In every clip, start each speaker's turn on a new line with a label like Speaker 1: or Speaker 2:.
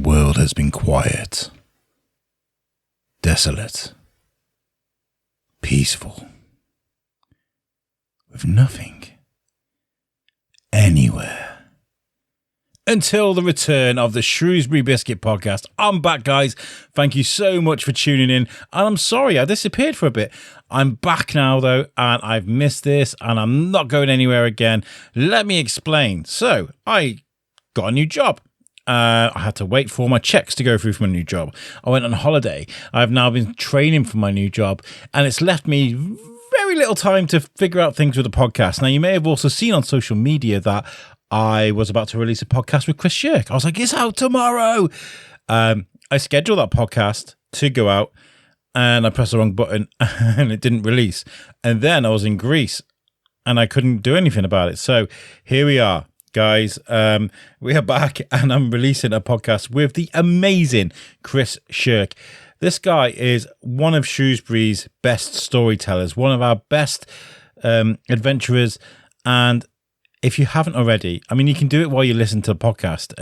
Speaker 1: world has been quiet, desolate, peaceful, with nothing anywhere. Until the return of the Shrewsbury Biscuit podcast. I'm back, guys. Thank you so much for tuning in. And I'm sorry I disappeared for a bit. I'm back now, though, and I've missed this, and I'm not going anywhere again. Let me explain. So, I got a new job. I had to wait for my checks to go through for my new job. I went on holiday. I've now been training for my new job, and it's left me very little time to figure out things with the podcast. Now, you may have also seen on social media that I was about to release a podcast with Chris Schurke. I was like, it's out tomorrow. I scheduled that podcast to go out, and I pressed the wrong button and it didn't release. And then I was in Greece and I couldn't do anything about it. So here we are, guys. We are back, and I'm releasing a podcast with the amazing Chris Schurke. This guy is one of Shrewsbury's best storytellers, one of our best adventurers, and if you haven't already, I mean, you can do it while you listen to the podcast.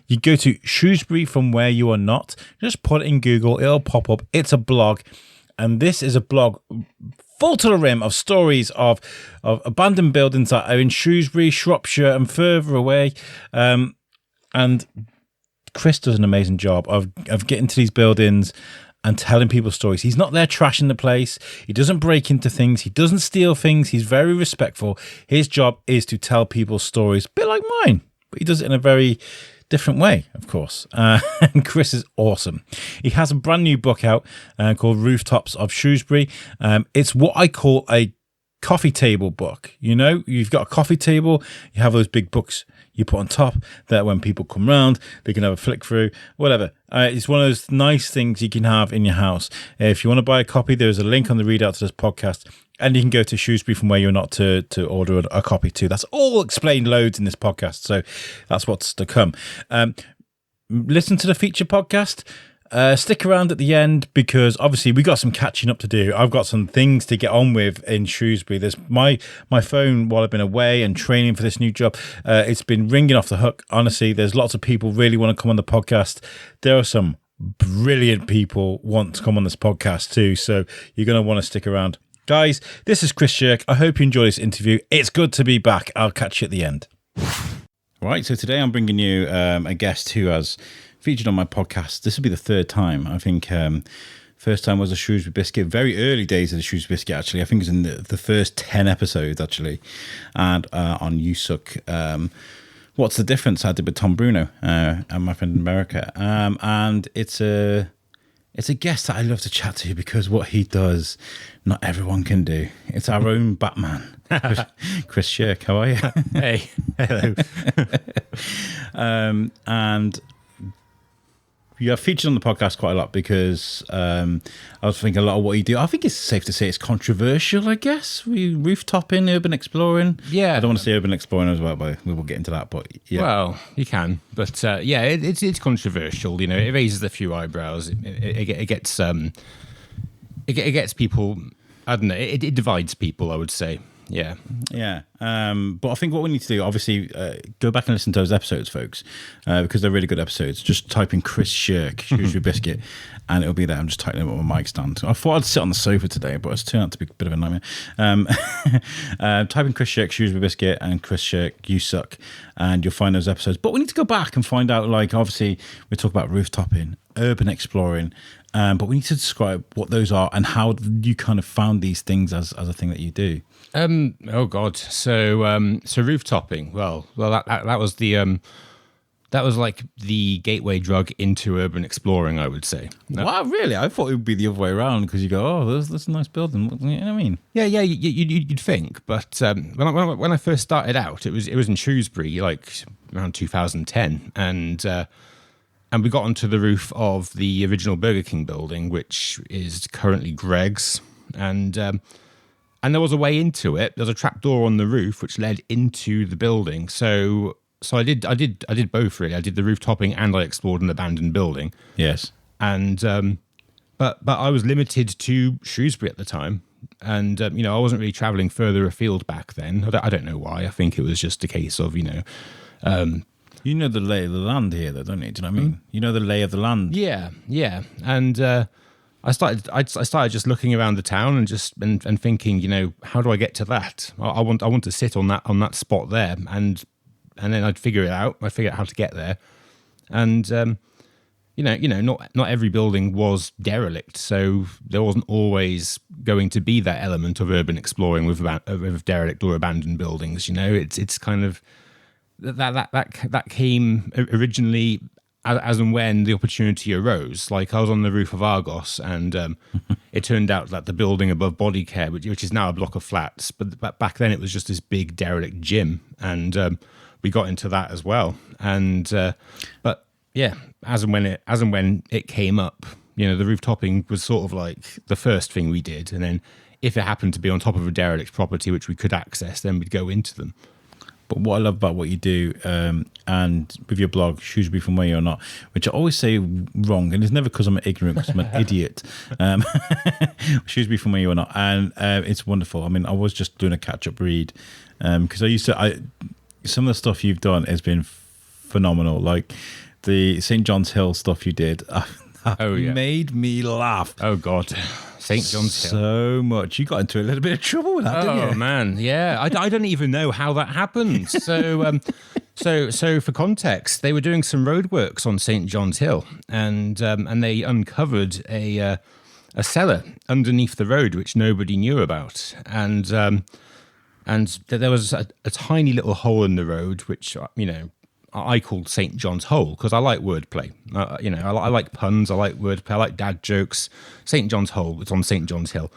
Speaker 1: You go to Shrewsbury from where you are not. Just put it in Google. It'll pop up. It's a blog. And this is a blog full to the rim of stories of abandoned buildings that are in Shrewsbury, Shropshire, and further away. And Chris does an amazing job of getting to these buildings and telling people stories. He's not there trashing the place. He doesn't break into things. He doesn't steal things. He's very respectful. His job is to tell people stories, a bit like mine, but he does it in a very different way, of course. And Chris is awesome. He has a brand new book out called Rooftops of Shrewsbury. It's what I call a coffee table book. You know, you've got a coffee table, you have those big books you put on top that when people come round, they can have a flick through, whatever. It's one of those nice things you can have in your house. If you want to buy a copy, there's a link on the readout to this podcast, and you can go to Shrewsbury from where you're not to order a copy too. That's all explained loads in this podcast, so that's what's to come. Listen to the feature podcast. Stick around at the end, because obviously we got some catching up to do. I've got some things to get on with in Shrewsbury. There's my phone while I've been away and training for this new job. It's been ringing off the hook. Honestly, there's lots of people really want to come on the podcast. There are some brilliant people want to come on this podcast too, so you're going to want to stick around. Guys, this is Chris Schurke. I hope you enjoy this interview. It's good to be back. I'll catch you at the end. Right, so today I'm bringing you a guest who has featured on my podcast. This will be the third time. I think first time was a Shrewsbury Biscuit, very early days of the Shrewsbury Biscuit, actually. I think it was in the first 10 episodes, actually. And on You Suck, What's the Difference? I did with Tom Bruno and my friend in America. And it's a guest that I love to chat to, because what he does, not everyone can do. It's our own Batman. Chris Schurke, how are you?
Speaker 2: Hey, hello.
Speaker 1: And you have featured on the podcast quite a lot, because I was thinking a lot of what you do. I think it's safe to say it's controversial, I guess. Rooftoping, urban exploring.
Speaker 2: Yeah.
Speaker 1: I don't want to say urban exploring as well, but we will get into that. But yeah.
Speaker 2: Well, you can. But yeah, it's controversial. You know, it raises a few eyebrows. It gets people, I don't know, it divides people, I would say. Yeah.
Speaker 1: Yeah. But I think what we need to do, obviously, go back and listen to those episodes, folks, because they're really good episodes. Just type in Chris Schurke, Shrewsbury Biscuit, and it'll be there. I'm just tightening up my mic stand. I thought I'd sit on the sofa today, but it's turned out to be a bit of a nightmare. Type in Chris Schurke, Shrewsbury Biscuit, and Chris Schurke, You Suck, and you'll find those episodes. But we need to go back and find out, like, obviously, we talk about rooftoping, urban exploring, but we need to describe what those are and how you kind of found these things as a thing that you do.
Speaker 2: Oh God. So rooftoping. Well, that was that was like the gateway drug into urban exploring, I would say.
Speaker 1: Wow, really? I thought it would be the other way around, because you go, oh, that's a nice building. You know what I mean?
Speaker 2: Yeah. You'd think, but when I first started out, it was in Shrewsbury, like around 2010, and we got onto the roof of the original Burger King building, which is currently Greg's, and there was a way into it. There's a trapdoor on the roof which led into the building. So I did both, really. I did the roof topping and I explored an abandoned building.
Speaker 1: Yes.
Speaker 2: And but I was limited to Shrewsbury at the time, and I wasn't really traveling further afield back then. I don't know why. I think it was just a case of
Speaker 1: You know the lay of the land here, though, don't you? Do you know what I mean? You know the lay of the land.
Speaker 2: Yeah, and I started just looking around the town and just and thinking, how do I get to that? I want to sit on that spot there, and then I'd figure it out. I'd figure out how to get there, and not every building was derelict, so there wasn't always going to be that element of urban exploring with derelict or abandoned buildings. It's kind of that came originally as and when the opportunity arose. Like I was on the roof of Argos, and it turned out that the building above Body Care, which is now a block of flats, but back then it was just this big derelict gym, and we got into that as well. And but yeah, as and when it came up, the roof topping was sort of like the first thing we did, and then if it happened to be on top of a derelict property which we could access, then we'd go into them.
Speaker 1: But what I love about what you do, and with your blog, Shrewsbury From Where You're Not, which I always say wrong, and it's never because I'm ignorant, because I'm an idiot. Shrewsbury From Where You're Not, and it's wonderful. I mean, I was just doing a catch-up read, because some of the stuff you've done has been phenomenal. Like the St. John's Hill stuff you did, made me laugh.
Speaker 2: Oh, God. St. John's Hill.
Speaker 1: So much. You got into a little bit of trouble with that, didn't you?
Speaker 2: Oh, man. Yeah. I don't even know how that happened. So for context, they were doing some roadworks on St. John's Hill, and they uncovered a cellar underneath the road, which nobody knew about. And there was a tiny little hole in the road, which, I called St. John's Hole because I like wordplay. I like puns. I like wordplay. I like dad jokes. St. John's Hole. It's on St. John's Hill,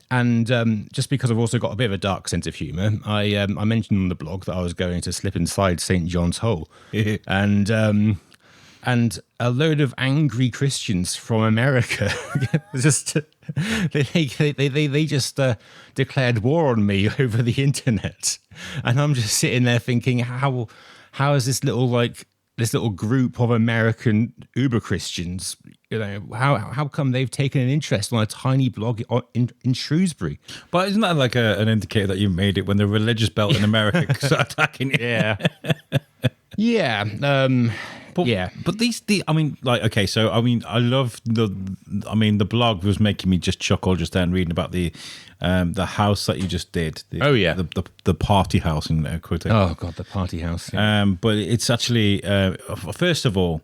Speaker 2: and just because I've also got a bit of a dark sense of humour, I mentioned on the blog that I was going to slip inside St. John's Hole, and a load of angry Christians from America just they just declared war on me over the internet, and I'm just sitting there thinking how is this little group of American uber Christians, how come they've taken an interest on a tiny blog in Shrewsbury?
Speaker 1: But isn't that like an indicator that you made it when the religious belt in America started attacking you?
Speaker 2: Yeah. Yeah.
Speaker 1: But I love the blog was making me just chuckle just then reading about the house that you just did. The party house in quotation.
Speaker 2: Oh God, the party house. Yeah.
Speaker 1: But it's actually first of all,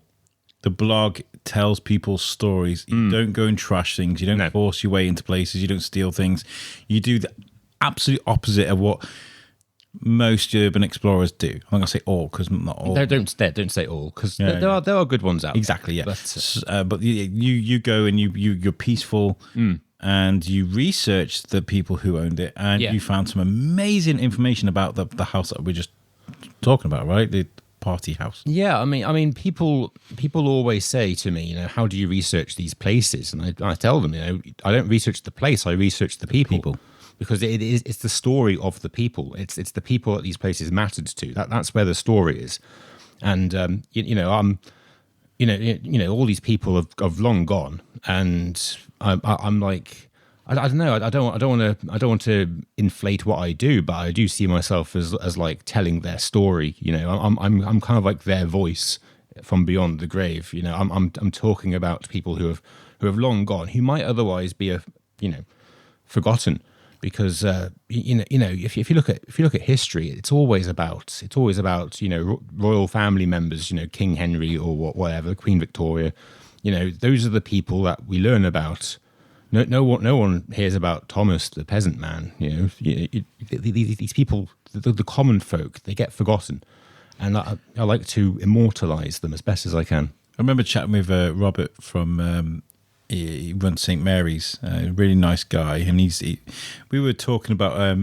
Speaker 1: the blog tells people stories. You don't go and trash things. You don't force your way into places. You don't steal things. You do the absolute opposite of what most urban explorers do. I'm going to say all because not all.
Speaker 2: Don't say all because there are good ones out.
Speaker 1: Exactly, yeah. But you go and you're peaceful and you research the people who owned it, and you found some amazing information about the house that we're just talking about, right? The party house.
Speaker 2: Yeah, I mean, people always say to me, how do you research these places? And I tell them, I don't research the place, I research the people. Because it's the story of the people. It's the people that these places mattered to. That's where the story is, and all these people have long gone, and I'm like, I don't know. I don't want to inflate what I do, but I do see myself as like telling their story. I'm kind of like their voice from beyond the grave. I'm talking about people who have long gone, who might otherwise be forgotten. Because if you look at history, it's always about royal family members, King Henry or whatever, Queen Victoria, those are the people that we learn about. No one hears about Thomas the peasant man. These people, the common folk, they get forgotten, and I like to immortalize them as best as I can.
Speaker 1: I remember chatting with Robert from. He runs St. Mary's, a really nice guy, and we were talking about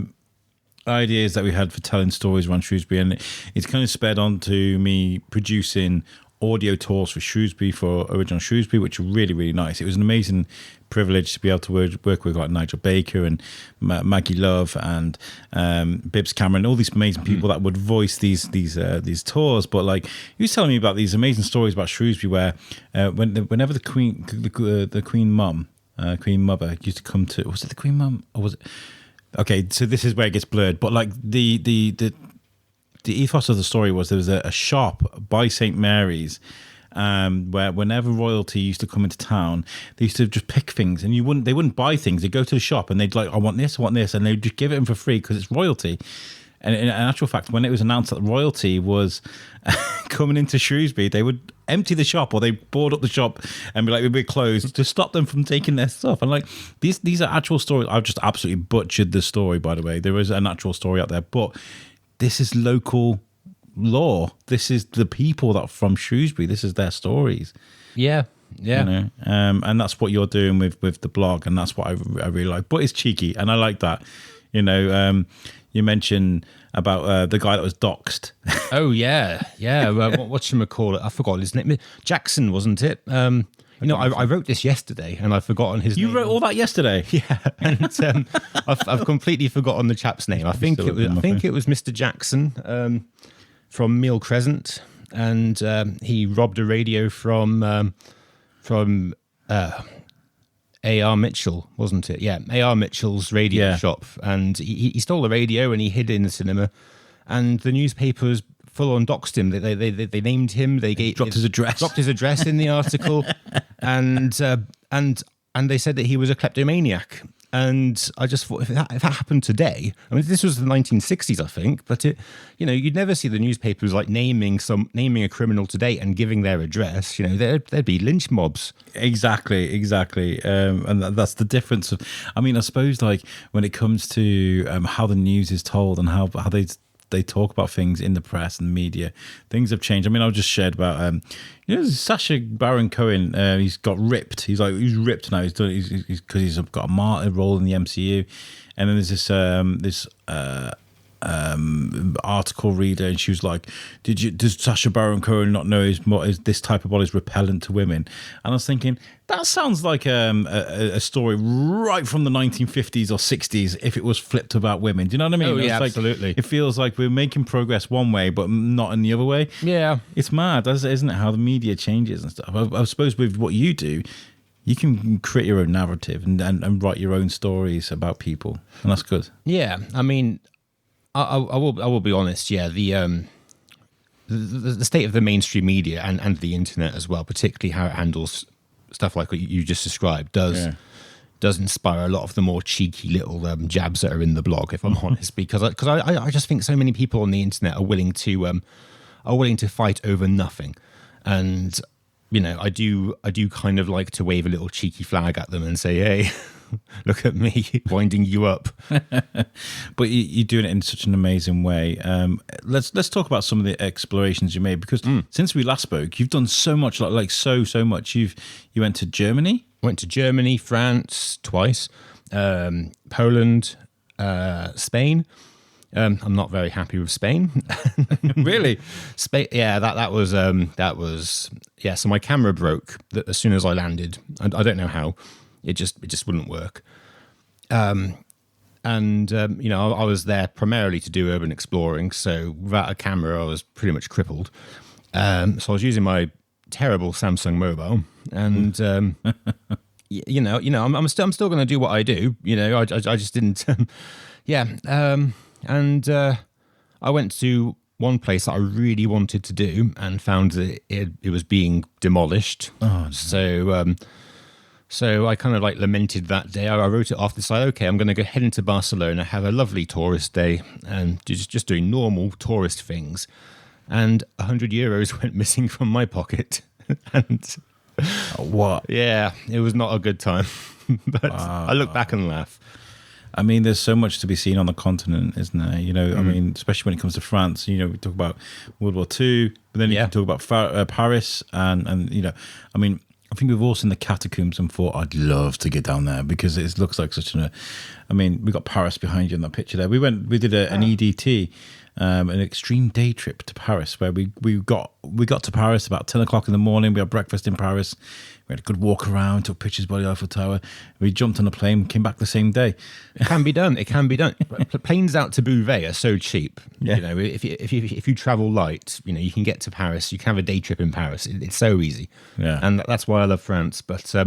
Speaker 1: ideas that we had for telling stories around Shrewsbury, and it's kind of sped on to me producing audio tours for Shrewsbury, for original Shrewsbury, which were really, really nice. It was an amazing privilege to be able to work with like Nigel Baker and Maggie Love and Bibbs Cameron, all these amazing people that would voice these tours. But like he was telling me about these amazing stories about Shrewsbury, where whenever the Queen Mother used to come to, was it the Queen Mum or was it? Okay, so this is where it gets blurred. But like the ethos of the story was there was a shop by St. Mary's where whenever royalty used to come into town, they used to just pick things, and they wouldn't buy things. They'd go to the shop and they'd like, I want this, and they'd just give it them for free because it's royalty. And in actual fact, when it was announced that royalty was coming into Shrewsbury, they would empty the shop, or they board up the shop and be like, we'll be closed, to stop them from taking their stuff. And like these are actual stories. I've just absolutely butchered the story, by the way. There is an actual story out there, but this is local law. This is the people that are from Shrewsbury. This is their stories.
Speaker 2: Yeah.
Speaker 1: You know? And that's what you're doing with the blog, and that's what I really like. But it's cheeky, and I like that. You know, you mentioned about the guy that was doxxed.
Speaker 2: Oh yeah. Whatchamacallit? I forgot his name. Jackson, wasn't it? I wrote this yesterday and I've forgotten his name.
Speaker 1: You wrote all that yesterday?
Speaker 2: Yeah, and I've completely forgotten the chap's name. I think it was Mr. Jackson from Meal Crescent, and he robbed a radio from A.R. Mitchell, wasn't it? Yeah, A.R. Mitchell's radio shop. And he stole the radio and he hid it in the cinema. And the newspapers full on doxed him. They named him. They
Speaker 1: dropped his address.
Speaker 2: Dropped his address in the article. and they said that he was a kleptomaniac. And I just thought, if that happened today, I mean, this was the 1960s, I think, but you'd never see the newspapers like naming a criminal today and giving their address. There'd be lynch mobs.
Speaker 1: Exactly. And that's the difference. I suppose like when it comes to how the news is told and how they talk about things in the press and media, things have changed. I mean, I just shared about Sacha Baron Cohen. He's got ripped. He's ripped now. He's done. He's because he's got a martyr role in the MCU, and then there's this article reader, and she was like, does Sacha Baron Cohen not know this type of body is repellent to women? And I was thinking, that sounds like a story right from the 1950s or 60s if it was flipped about women. Do you know what I mean?
Speaker 2: Oh, yeah,
Speaker 1: like,
Speaker 2: absolutely.
Speaker 1: It feels like we're making progress one way but not in the other way.
Speaker 2: Yeah,
Speaker 1: it's mad, isn't it, how the media changes and stuff. I suppose with what you do, you can create your own narrative and write your own stories about people, and that's good.
Speaker 2: Yeah, I mean, I will be honest. Yeah, the state of the mainstream media and the internet as well, particularly how it handles stuff like what you just described, does inspire a lot of the more cheeky little jabs that are in the blog. If I'm honest, because I just think so many people on the internet are willing to fight over nothing, and I do kind of like to wave a little cheeky flag at them and say, hey. Look at me winding you up.
Speaker 1: But you're doing it in such an amazing way. Let's talk about some of the explorations you made, because since we last spoke, you've done so much, like so much. You went to Germany?
Speaker 2: Went to Germany, France twice, Poland, Spain. I'm not very happy with Spain.
Speaker 1: Really?
Speaker 2: Spain? Yeah, that was. So my camera broke as soon as I landed. I don't know how. It just wouldn't work. I was there primarily to do urban exploring, so without a camera, I was pretty much crippled. So I was using my terrible Samsung mobile, and I'm still going to do what I do. I just didn't. I went to one place that I really wanted to do and found that it was being demolished.
Speaker 1: Oh, no.
Speaker 2: So I kind of like lamented that day. I wrote it off, decided, okay, I'm going to go head into Barcelona, have a lovely tourist day, and just doing normal tourist things. And €100 went missing from my pocket. And
Speaker 1: what?
Speaker 2: Yeah, it was not a good time. But I look back and laugh.
Speaker 1: I mean, there's so much to be seen on the continent, isn't there? I mean, especially when it comes to France. We talk about World War II, but then you can talk about Paris, and I mean, I think we've all seen the catacombs and thought, I'd love to get down there, because it looks like such we got Paris behind you in that picture there. We did an EDT, an extreme day trip to Paris, where we got to Paris about 10 o'clock in the morning. We had breakfast in Paris. We had a good walk around, took pictures by the Eiffel Tower. We jumped on a plane, came back the same day.
Speaker 2: It can be done. Planes out to Beauvais are so cheap.
Speaker 1: Yeah.
Speaker 2: If you travel light, you can get to Paris. You can have a day trip in Paris. It's so easy.
Speaker 1: Yeah.
Speaker 2: And that's why I love France. But I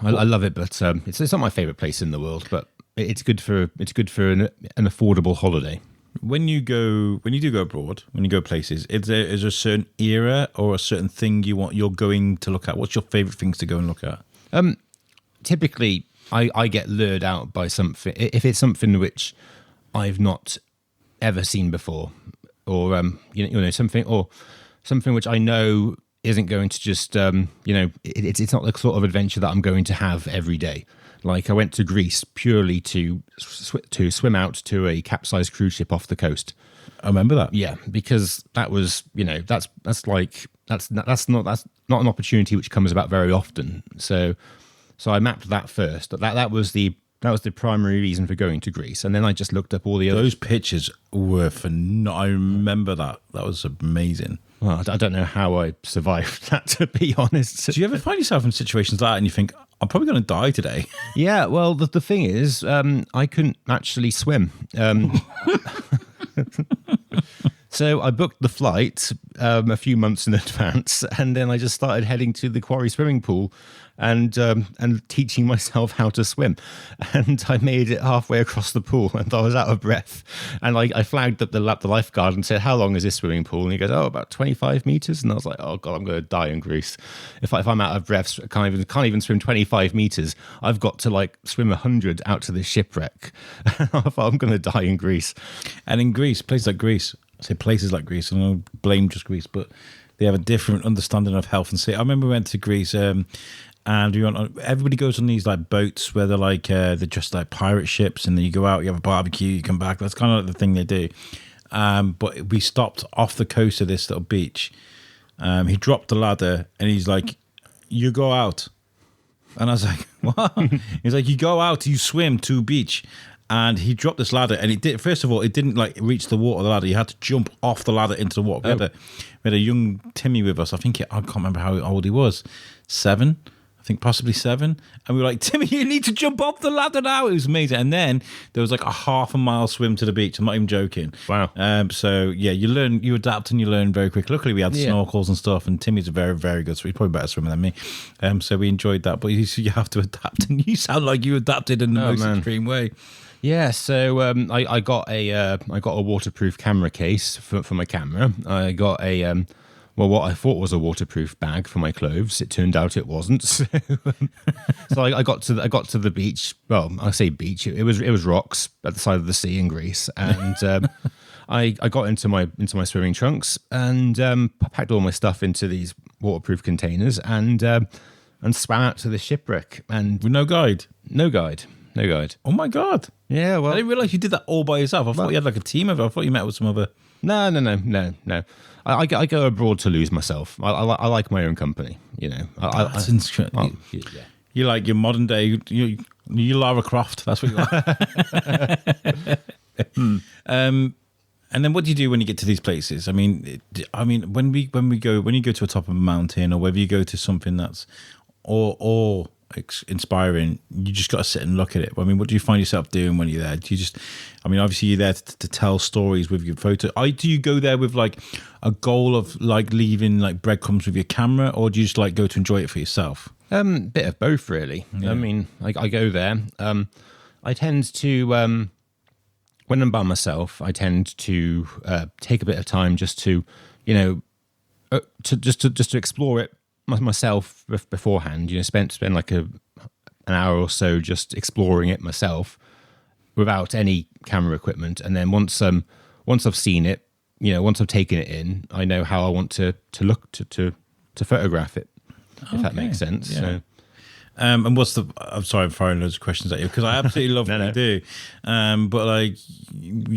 Speaker 2: love it. But it's not my favorite place in the world. But it's good for an affordable holiday.
Speaker 1: When you do go abroad, when you go places, is there a certain era or a certain thing you're going to look at? What's your favourite things to go and look at?
Speaker 2: Typically, I get lured out by something. If it's something which I've not ever seen before, or something which I know isn't going to just it's not the sort of adventure that I'm going to have every day. Like I went to Greece purely to swim out to a capsized cruise ship off the coast.
Speaker 1: I remember that.
Speaker 2: Yeah, because that was that's not an opportunity which comes about very often. So I mapped that first. That was the primary reason for going to Greece, and then I just looked up all the other.
Speaker 1: Those pictures were phenomenal. I remember that. That was amazing.
Speaker 2: Well, I don't know how I survived that, to be honest.
Speaker 1: Do you ever find yourself in situations like that and you think, I'm probably going to die today?
Speaker 2: Yeah, well, the thing is, I couldn't actually swim. So I booked the flight a few months in advance, and then I just started heading to the Quarry swimming pool and teaching myself how to swim. And I made it halfway across the pool, and I was out of breath. And I flagged up the lifeguard and said, "How long is this swimming pool?" And he goes, "Oh, about 25 meters." And I was like, "Oh God, I'm going to die in Greece if I'm out of breath. Can't even swim 25 meters. I've got to swim 100 out to this shipwreck. I thought I'm going to die in Greece."
Speaker 1: And in Greece, places like Greece, I say places like Greece, and I don't blame just Greece, but they have a different understanding of health and safety. I remember we went to Greece, and everybody goes on these boats where they're just like pirate ships, and then you go out, you have a barbecue, you come back. That's kind of the thing they do. But we stopped off the coast of this little beach. He dropped the ladder, and he's like, "You go out." And I was like, "What?" He's like, "You go out, you swim to beach." And he dropped this ladder, and first of all, it didn't reach the water, the ladder. You had to jump off the ladder into the water. We had a young Timmy with us. I can't remember how old he was. 7, I think possibly 7. And we were like, "Timmy, you need to jump off the ladder now." It was amazing. And then there was a half a mile swim to the beach. I'm not even joking.
Speaker 2: Wow.
Speaker 1: So yeah, you adapt and you learn very quick. Luckily we had snorkels and stuff, and Timmy's a very, very good swimmer. He's probably a better swimmer than me. So we enjoyed that. But you have to adapt, and you sound like you adapted in the most extreme way.
Speaker 2: Yeah, so I got a waterproof camera case for my camera. I got a what I thought was a waterproof bag for my clothes. It turned out it wasn't. So I got to the beach. Well, I say beach. It was rocks at the side of the sea in Greece, and I got into my swimming trunks and packed all my stuff into these waterproof containers and swam out to the shipwreck. And
Speaker 1: with no guide.
Speaker 2: No guide.
Speaker 1: Oh my God.
Speaker 2: Yeah, well,
Speaker 1: I didn't realise you did that all by yourself. I thought you had a team of it. I thought you met with some other.
Speaker 2: No. I go abroad to lose myself. I like my own company.
Speaker 1: That's interesting.
Speaker 2: Yeah.
Speaker 1: You like your modern day. You Lara Croft. That's what you are. And then what do you do when you get to these places? I mean, when you go to a top of a mountain, or whether you go to something that's or inspiring, you just got to sit and look at it. I mean, what do you find yourself doing when you're there? Do you obviously you're there to tell stories with your photo. Do you go there with a goal of leaving breadcrumbs with your camera, or do you just go to enjoy it for yourself?
Speaker 2: Bit of both, really. Yeah. I mean, I go there. I tend to when I'm by myself, I tend to take a bit of time just to to explore it myself beforehand. Spend an hour or so just exploring it myself without any camera equipment, and then once I've seen it, once I've taken it in, I know how I want to look to photograph it, if that makes sense.
Speaker 1: Yeah.
Speaker 2: So.
Speaker 1: And I'm sorry, I'm firing loads of questions at you because I absolutely love what you do. But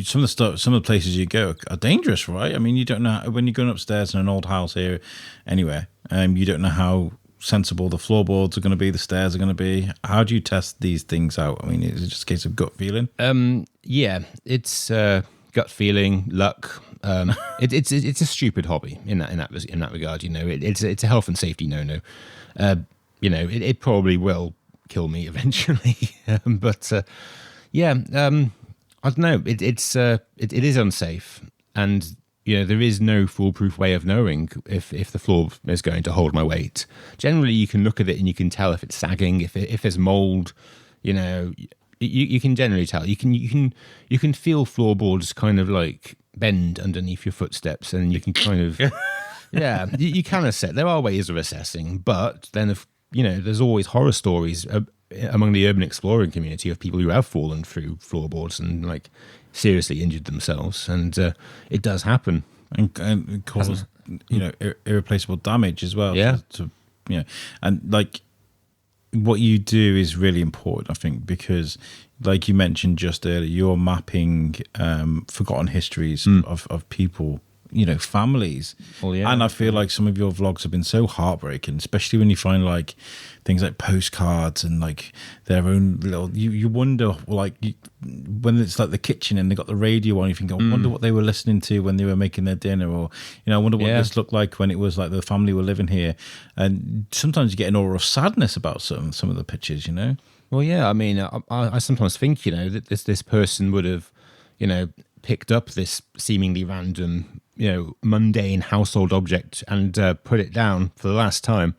Speaker 1: some of the places you go are dangerous, right? I mean, you don't know when you're going upstairs in an old house here, anywhere. You don't know how sensible the floorboards are going to be, the stairs are going to be. How do you test these things out? I mean, is it just a case of gut feeling?
Speaker 2: Yeah, it's gut feeling, luck. It's a stupid hobby in that regard. It's a health and safety no. It probably will kill me eventually, but I don't know. It is unsafe, and there is no foolproof way of knowing if the floor is going to hold my weight. Generally, you can look at it and you can tell if it's sagging, if there's mold. You can generally tell. You can feel floorboards kind of like bend underneath your footsteps, and you can kind of you can assess. There are ways of assessing, but then if there's always horror stories among the urban exploring community of people who have fallen through floorboards and like seriously injured themselves, and it does happen
Speaker 1: and causes irreplaceable damage as well.
Speaker 2: Yeah.
Speaker 1: And like what you do is really important, I think, because like you mentioned just earlier, you're mapping forgotten histories of people, families.
Speaker 2: Well, yeah.
Speaker 1: And I feel like some of your vlogs have been so heartbreaking, especially when you find like things like postcards and like their own little, you wonder like when it's like the kitchen and they got the radio on, you think, I wonder what they were listening to when they were making their dinner, or I wonder what this looked like when it was like the family were living here. And sometimes you get an aura of sadness about some of the pictures.
Speaker 2: Well, yeah, I mean, I sometimes think that this person would have picked up this seemingly random mundane household object and put it down for the last time,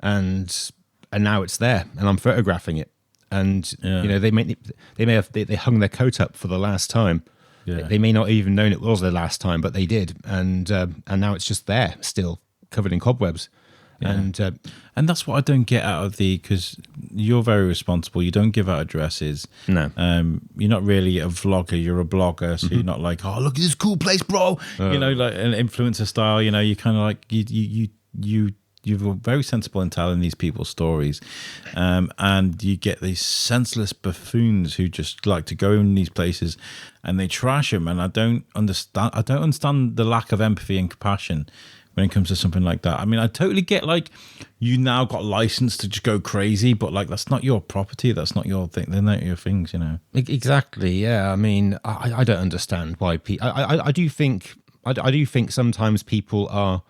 Speaker 2: and now it's there, and I'm photographing it, and they hung their coat up for the last time. Yeah. They may not even known it was their last time, but they did, and now it's just there, still covered in cobwebs. Yeah.
Speaker 1: And that's what I don't get out of because you're very responsible. You don't give out addresses.
Speaker 2: No.
Speaker 1: You're not really a vlogger. You're a blogger. So you're not like, oh, look at this cool place, bro. Like an influencer style. You kind of like you're very sensible in telling these people's stories, and you get these senseless buffoons who just like to go in these places and they trash them. And I don't understand the lack of empathy and compassion when it comes to something like that. I mean, I totally get like you now got license to just go crazy, but like that's not your property. That's not your thing. They're not your things,
Speaker 2: Exactly. Yeah. I mean, I don't understand why people. I do think sometimes people are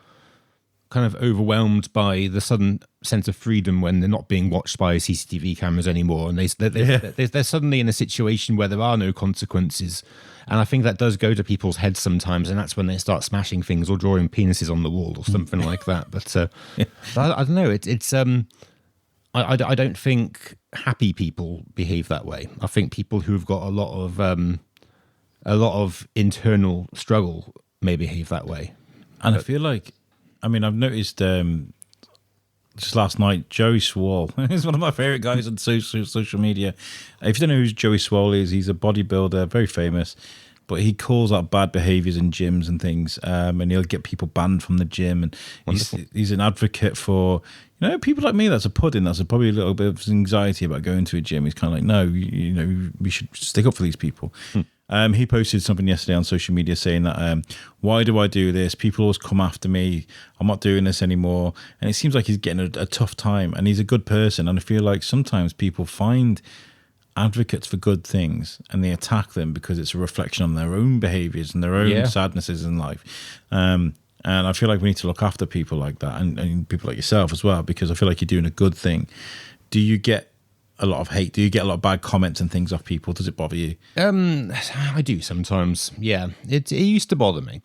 Speaker 2: kind of overwhelmed by the sudden sense of freedom when they're not being watched by CCTV cameras anymore, and they're suddenly in a situation where there are no consequences. And I think that does go to people's heads sometimes, and that's when they start smashing things or drawing penises on the wall or something like that. But I don't know. It's I don't think happy people behave that way. I think people who've got a lot of internal struggle may behave that way.
Speaker 1: And I feel like, I mean, I've noticed just last night, Joey Swall is one of my favorite guys on social media. If you don't know who Joey Swall is, he's a bodybuilder, very famous, but he calls out bad behaviors in gyms and things, and he'll get people banned from the gym. And he's an advocate for, people like me. That's a pudding. That's probably a little bit of anxiety about going to a gym. He's kind of like, no, we should stick up for these people. He posted something yesterday on social media saying that, why do I do this? People always come after me. I'm not doing this anymore. And it seems like he's getting a tough time, and he's a good person. And I feel like sometimes people find advocates for good things and they attack them because it's a reflection on their own behaviors and their own sadnesses in life. And I feel like we need to look after people like that, and people like yourself as well, because I feel like you're doing a good thing. Do you get a lot of hate? Do you get a lot of bad comments and things off people? Does it bother you?
Speaker 2: I do sometimes. Yeah, it used to bother me.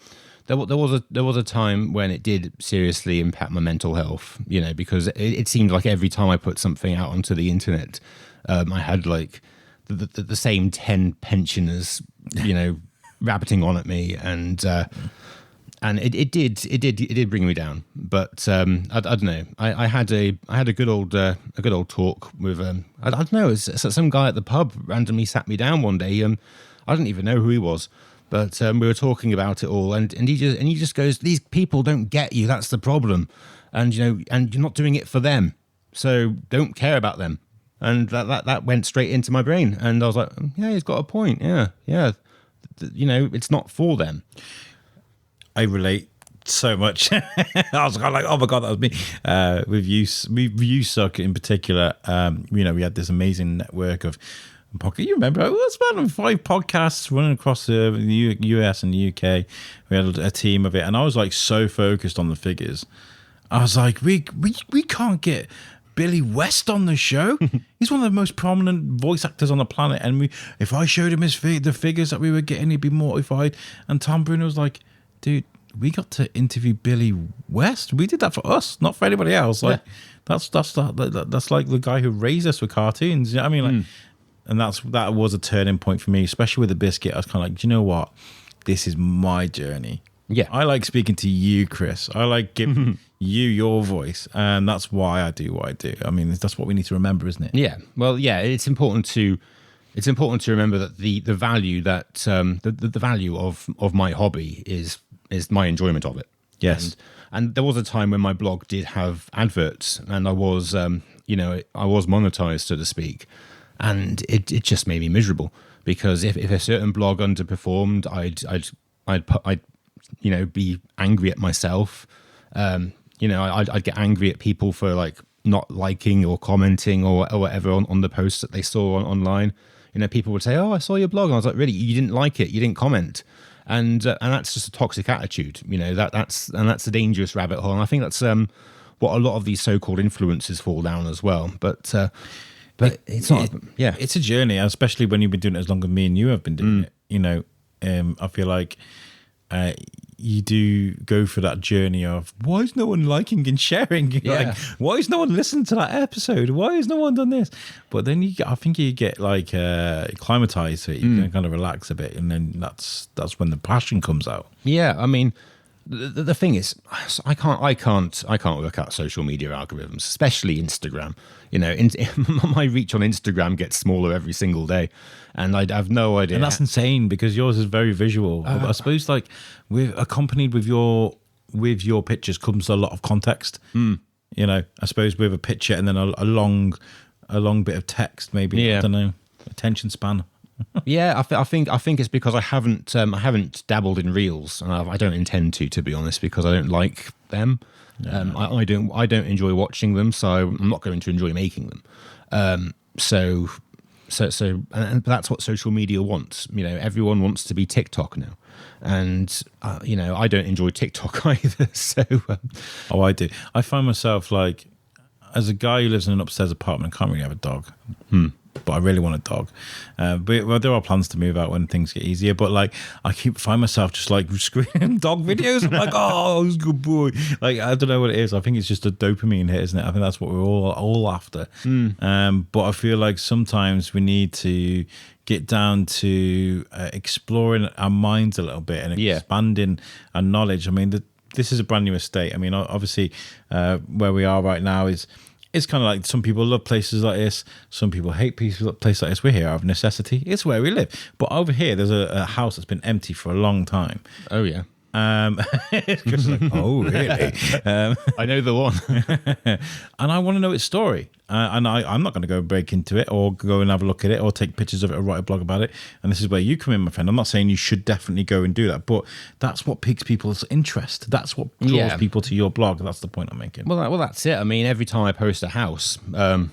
Speaker 2: There was a time when it did seriously impact my mental health. Because it seemed like every time I put something out onto the internet, I had like the same 10 pensioners, rabbiting on at me, and it did bring me down. But I don't know. I had a good old talk with I don't know. Some guy at the pub randomly sat me down one day. I didn't even know who he was, but we were talking about it all, and he just goes, "These people don't get you. That's the problem, and and you're not doing it for them, so don't care about them." And that went straight into my brain, and I was like, "Yeah, he's got a point. Yeah. It's not for them."
Speaker 1: I relate so much. I was kind of like, oh my God, that was me. With you Suck in particular, we had this amazing network of podcasts. You remember, it was about 5 podcasts running across the US and the UK. We had a team of it, and I was like so focused on the figures. I was like, we can't get Billy West on the show. He's one of the most prominent voice actors on the planet, and if I showed him the figures that we were getting, he'd be mortified. And Tom Bruno was like, dude, we got to interview Billy West. We did that for us, not for anybody else. Like that's like the guy who raised us with cartoons. You know what I mean? Like, that was a turning point for me, especially with the biscuit. I was kind of like, do you know what? This is my journey.
Speaker 2: Yeah.
Speaker 1: I like speaking to you, Chris. I like giving you your voice, and that's why I do what I do. I mean, that's what we need to remember, isn't it?
Speaker 2: Yeah. Well, yeah, it's important to remember that the value that the value of my hobby is my enjoyment of it.
Speaker 1: Yes.
Speaker 2: And there was a time when my blog did have adverts, and I was I was monetized, so to speak, and it just made me miserable, because if a certain blog underperformed, I'd be angry at myself. I'd get angry at people for like not liking or commenting or whatever on the posts that they saw online. People would say, "Oh, I saw your blog," and I was like, "Really? You didn't like it? You didn't comment?" And that's just a toxic attitude. That's a dangerous rabbit hole. And I think that's what a lot of these so-called influencers fall down as well. But it's not. It's
Speaker 1: a journey, especially when you've been doing it as long as me and you have been doing it. I feel like you do go for that journey of, why is no one liking and sharing? Like, why is no one listening to that episode? Why has no one done this? But then I think you get like acclimatized to it. You can kind of relax a bit, and then that's when the passion comes out.
Speaker 2: Yeah, I mean, the thing is, I can't work out social media algorithms, especially Instagram. My reach on Instagram gets smaller every single day, and I have no idea.
Speaker 1: And that's insane, because yours is very visual. I suppose, like, accompanied with your pictures comes a lot of context. I suppose with a picture and then a long bit of text, maybe.
Speaker 2: Yeah.
Speaker 1: I don't know, attention span.
Speaker 2: Yeah, I think it's because I haven't dabbled in reels, and I don't intend to be honest, because I don't like them. I don't enjoy watching them, so I'm not going to enjoy making them. So that's what social media wants. Everyone wants to be TikTok now, and I don't enjoy TikTok either. So
Speaker 1: Oh, I do. I find myself, like, as a guy who lives in an upstairs apartment, I can't really have a dog. But I really want a dog. But there are plans to move out when things get easier. But like, I find myself just like screaming dog videos. I'm like, oh, he's a good boy. Like, I don't know what it is. I think it's just a dopamine hit, isn't it? I think that's what we're all after. But I feel like sometimes we need to get down to exploring our minds a little bit and expanding our knowledge. I mean, this is a brand new estate. I mean, obviously, where we are right now is. It's kind of like, some people love places like this. Some people hate places like this. We're here out of necessity. It's where we live. But over here, there's a house that's been empty for a long time.
Speaker 2: Oh, yeah.
Speaker 1: Chris is like, oh, really?
Speaker 2: I know the one.
Speaker 1: And I want to know its story. And I'm not going to go break into it or go and have a look at it or take pictures of it or write a blog about it. And this is where you come in, my friend. I'm not saying you should definitely go and do that, but that's what piques people's interest. That's what draws people to your blog. That's the point I'm making.
Speaker 2: Well, that's it. I mean, every time I post a house in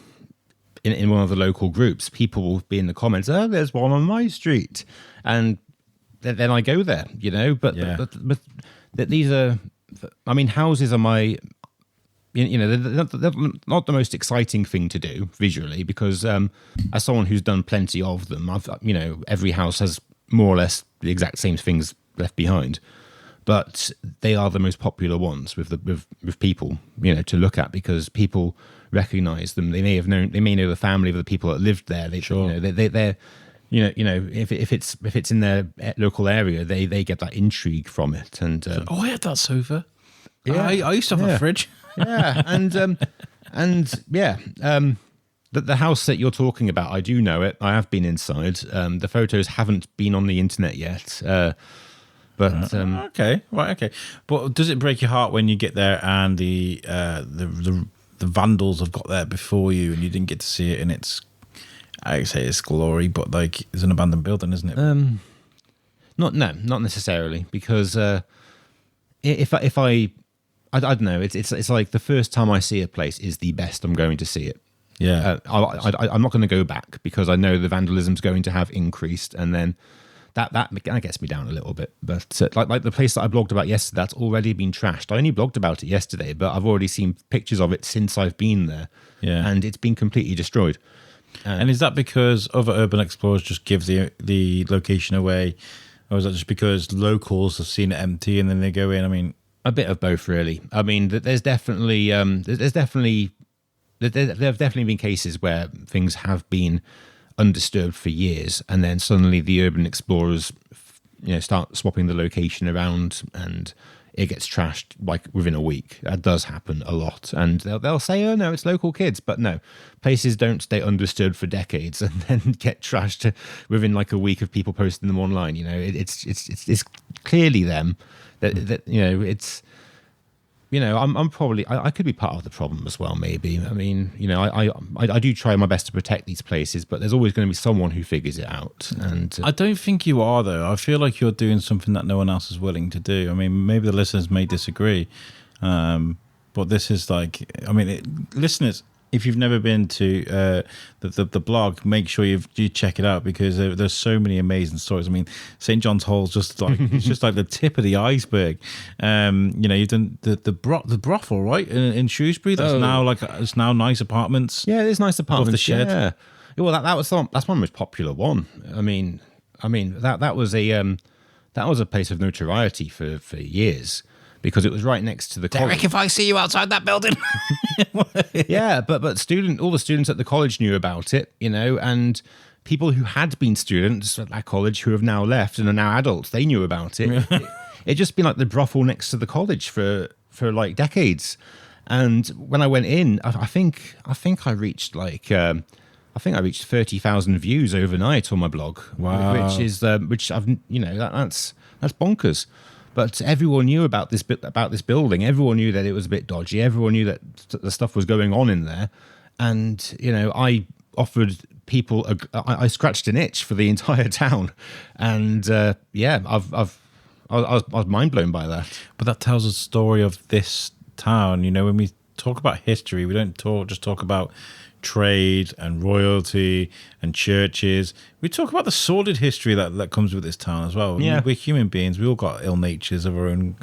Speaker 2: one of the local groups, people will be in the comments, "Oh, there's one on my street," and then I go there, But these are, I mean, houses are my, they're not the most exciting thing to do visually, because as someone who's done plenty of them, every house has more or less the exact same things left behind, but they are the most popular ones with people, to look at, because people recognize them. They may know the family of the people that lived there. They're if it's in their local area, they get that intrigue from it. And
Speaker 1: I had that sofa. Yeah, I used to have a fridge.
Speaker 2: Yeah, the house that you're talking about, I do know it. I have been inside. The photos haven't been on the internet yet.
Speaker 1: Okay. But does it break your heart when you get there and the vandals have got there before you and you didn't get to see it, and I say it's glory, but like, it's an abandoned building, isn't it?
Speaker 2: Not necessarily, because if I don't know, it's like the first time I see a place is the best I'm going to see it.
Speaker 1: Yeah,
Speaker 2: I'm not going to go back, because I know the vandalism's going to have increased, and then that gets me down a little bit. But like the place that I blogged about yesterday, that's already been trashed. I only blogged about it yesterday, but I've already seen pictures of it since I've been there.
Speaker 1: Yeah,
Speaker 2: and it's been completely destroyed.
Speaker 1: And is that because other urban explorers just give the location away, or is that just because locals have seen it empty and then they go in? I mean,
Speaker 2: a bit of both, really. I mean, there have definitely been cases where things have been undisturbed for years, and then suddenly the urban explorers, start swapping the location around, and it gets trashed like within a week. That does happen a lot, and they'll say, "Oh no, it's local kids," but no, places don't stay undisturbed for decades and then get trashed within like a week of people posting them online. It's clearly them that it's. I'm probably I could be part of the problem as well. Maybe I mean I do try my best to protect these places, but there's always going to be someone who figures it out. And
Speaker 1: I don't think you are though. I feel like you're doing something that no one else is willing to do. I mean, maybe the listeners may disagree, but this is like listeners. If you've never been to the blog, make sure you check it out, because there's so many amazing stories. I mean, St. John's Hall's just like it's just like the tip of the iceberg. You've done the brothel, right, in Shrewsbury. That's now it's now nice apartments.
Speaker 2: Yeah, there's nice apartments.
Speaker 1: Above the shed.
Speaker 2: Yeah. Well, that's my most popular one. I mean that was a place of notoriety for years, because it was right next to the college.
Speaker 1: Derek, if I see you outside that building.
Speaker 2: Yeah, but all the students at the college knew about it, and people who had been students at that college who have now left and are now adults, they knew about it. It just been like the brothel next to the college for like decades. And when I went in, I think I reached like 30,000 views overnight on my blog.
Speaker 1: Wow.
Speaker 2: which I've that's bonkers. But everyone knew about this building. Everyone knew that it was a bit dodgy. Everyone knew that the stuff was going on in there. And I offered people. I scratched an itch for the entire town. And I was mind blown by that.
Speaker 1: But that tells a story of this town. When we talk about history, we don't just talk about trade and royalty and churches. We talk about the sordid history that comes with this town as well.
Speaker 2: Yeah.
Speaker 1: We're human beings. We all got ill natures of our own.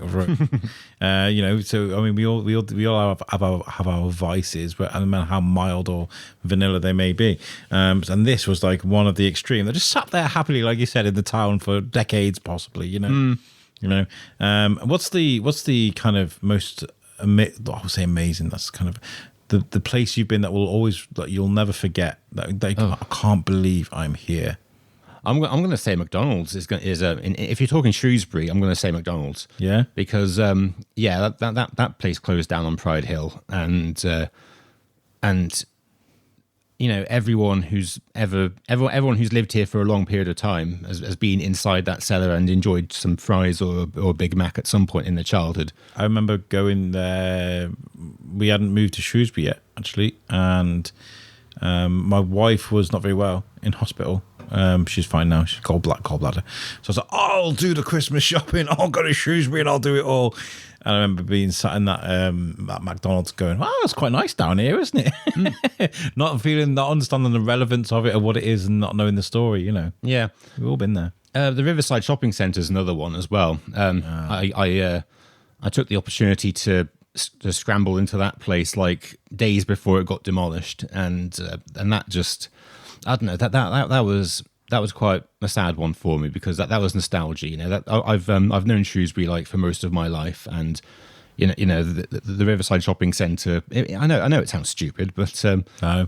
Speaker 1: So I mean, we all have our vices, but no matter how mild or vanilla they may be. And this was like one of the extreme. They just sat there happily, like you said, in the town for decades, possibly. What's the kind of most I would say amazing? That's kind of the place you've been that will always, like, you'll never forget. I can't believe I'm here.
Speaker 2: I'm going to say McDonald's if you're talking Shrewsbury, I'm going to say McDonald's.
Speaker 1: Yeah,
Speaker 2: because that place closed down on Pride Hill, and everyone who's everyone who's lived here for a long period of time has been inside that cellar and enjoyed some fries or a Big Mac at some point in their childhood.
Speaker 1: I remember going there. We hadn't moved to Shrewsbury yet, actually, and my wife was not very well in hospital. She's fine now. She's gallbladder. So I was like, I'll do the Christmas shopping. I'll go to Shrewsbury and I'll do it all. And I remember being sat in that McDonald's going, wow, it's quite nice down here, isn't it? Not understanding the relevance of it or what it is, and not knowing the story,
Speaker 2: Yeah.
Speaker 1: We've all been there.
Speaker 2: The Riverside Shopping Centre is another one as well. I took the opportunity to scramble into that place like days before it got demolished, and that just, I don't know, that was quite a sad one for me, because that was nostalgia. That I've known Shrewsbury like for most of my life, and the Riverside Shopping Centre. I know it sounds stupid, but
Speaker 1: no.